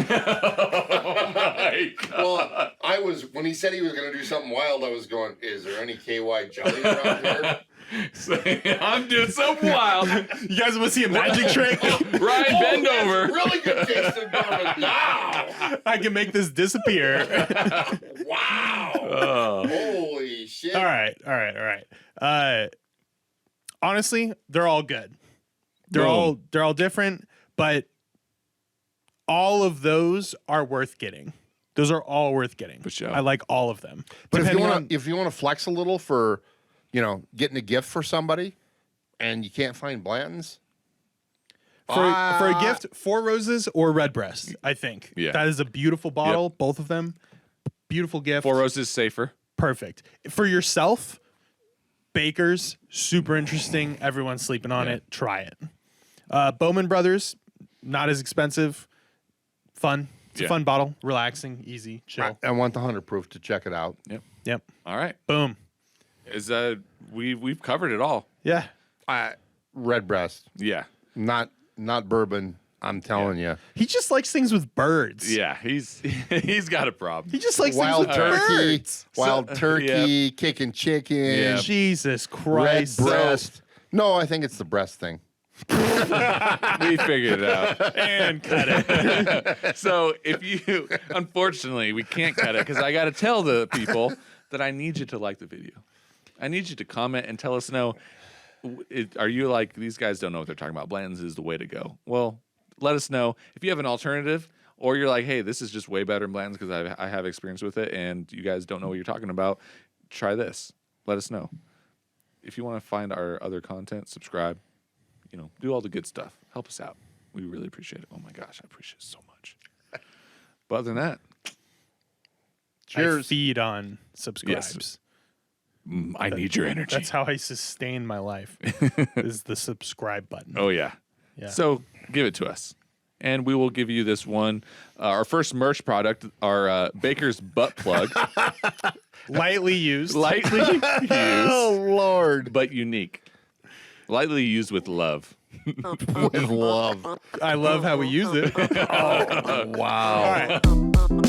Oh my God. Well, when he said he was going to do something wild, I was going, is there any KY jelly around here? I'm doing something wild. You guys want to see a magic trick? Ryan, bend that's over. Really good tasting bourbon. Wow. I can make this disappear. Wow. Oh. Holy shit. All right. Honestly, they're all good. They're all different, but all of those are worth getting. Those are all worth getting. For sure. I like all of them. But if Depending you want to flex a little for, getting a gift for somebody, and you can't find Blanton's, for a gift, Four Roses or RedBreast, I think. Yeah. That is a beautiful bottle, both of them. Beautiful gift. Four Roses safer. Perfect. For yourself, Baker's, super interesting. Everyone's sleeping on it. Try it. Bowman Brothers, not as expensive. Fun. It's a fun bottle. Relaxing, easy, chill. I want the 100 proof to check it out. Yep. All right. Boom. We've covered it all. Yeah. RedBreast, Yeah. not bourbon. I'm telling you. He just likes things with birds. Yeah. He's got a problem. He just likes Wild things with turkey, birds. wild turkey, kicking chicken, Yeah. Jesus Christ. breast. No, I think it's the breast thing. We figured it out. And cut it. So unfortunately, we can't cut it because I got to tell the people that I need you to like the video. I need you to comment and tell us, are you like, these guys don't know what they're talking about. Blanton's is the way to go. Well, let us know if you have an alternative, or you're like, hey, this is just way better than Blanton's because I have experience with it and you guys don't know what you're talking about. Try this. Let us know. If you want to find our other content, subscribe, do all the good stuff. Help us out. We really appreciate it. Oh my gosh, I appreciate it so much. But other than that, I feed on subscribes. I need your energy. That's how I sustain my life, is the subscribe button. Oh, yeah. Yeah. So give it to us. And we will give you this one. Our first merch product, our Baker's butt plug. Lightly used. Lightly used, Oh Lord, but unique. Lightly used with love. with love. I love how we use it. Wow. All right.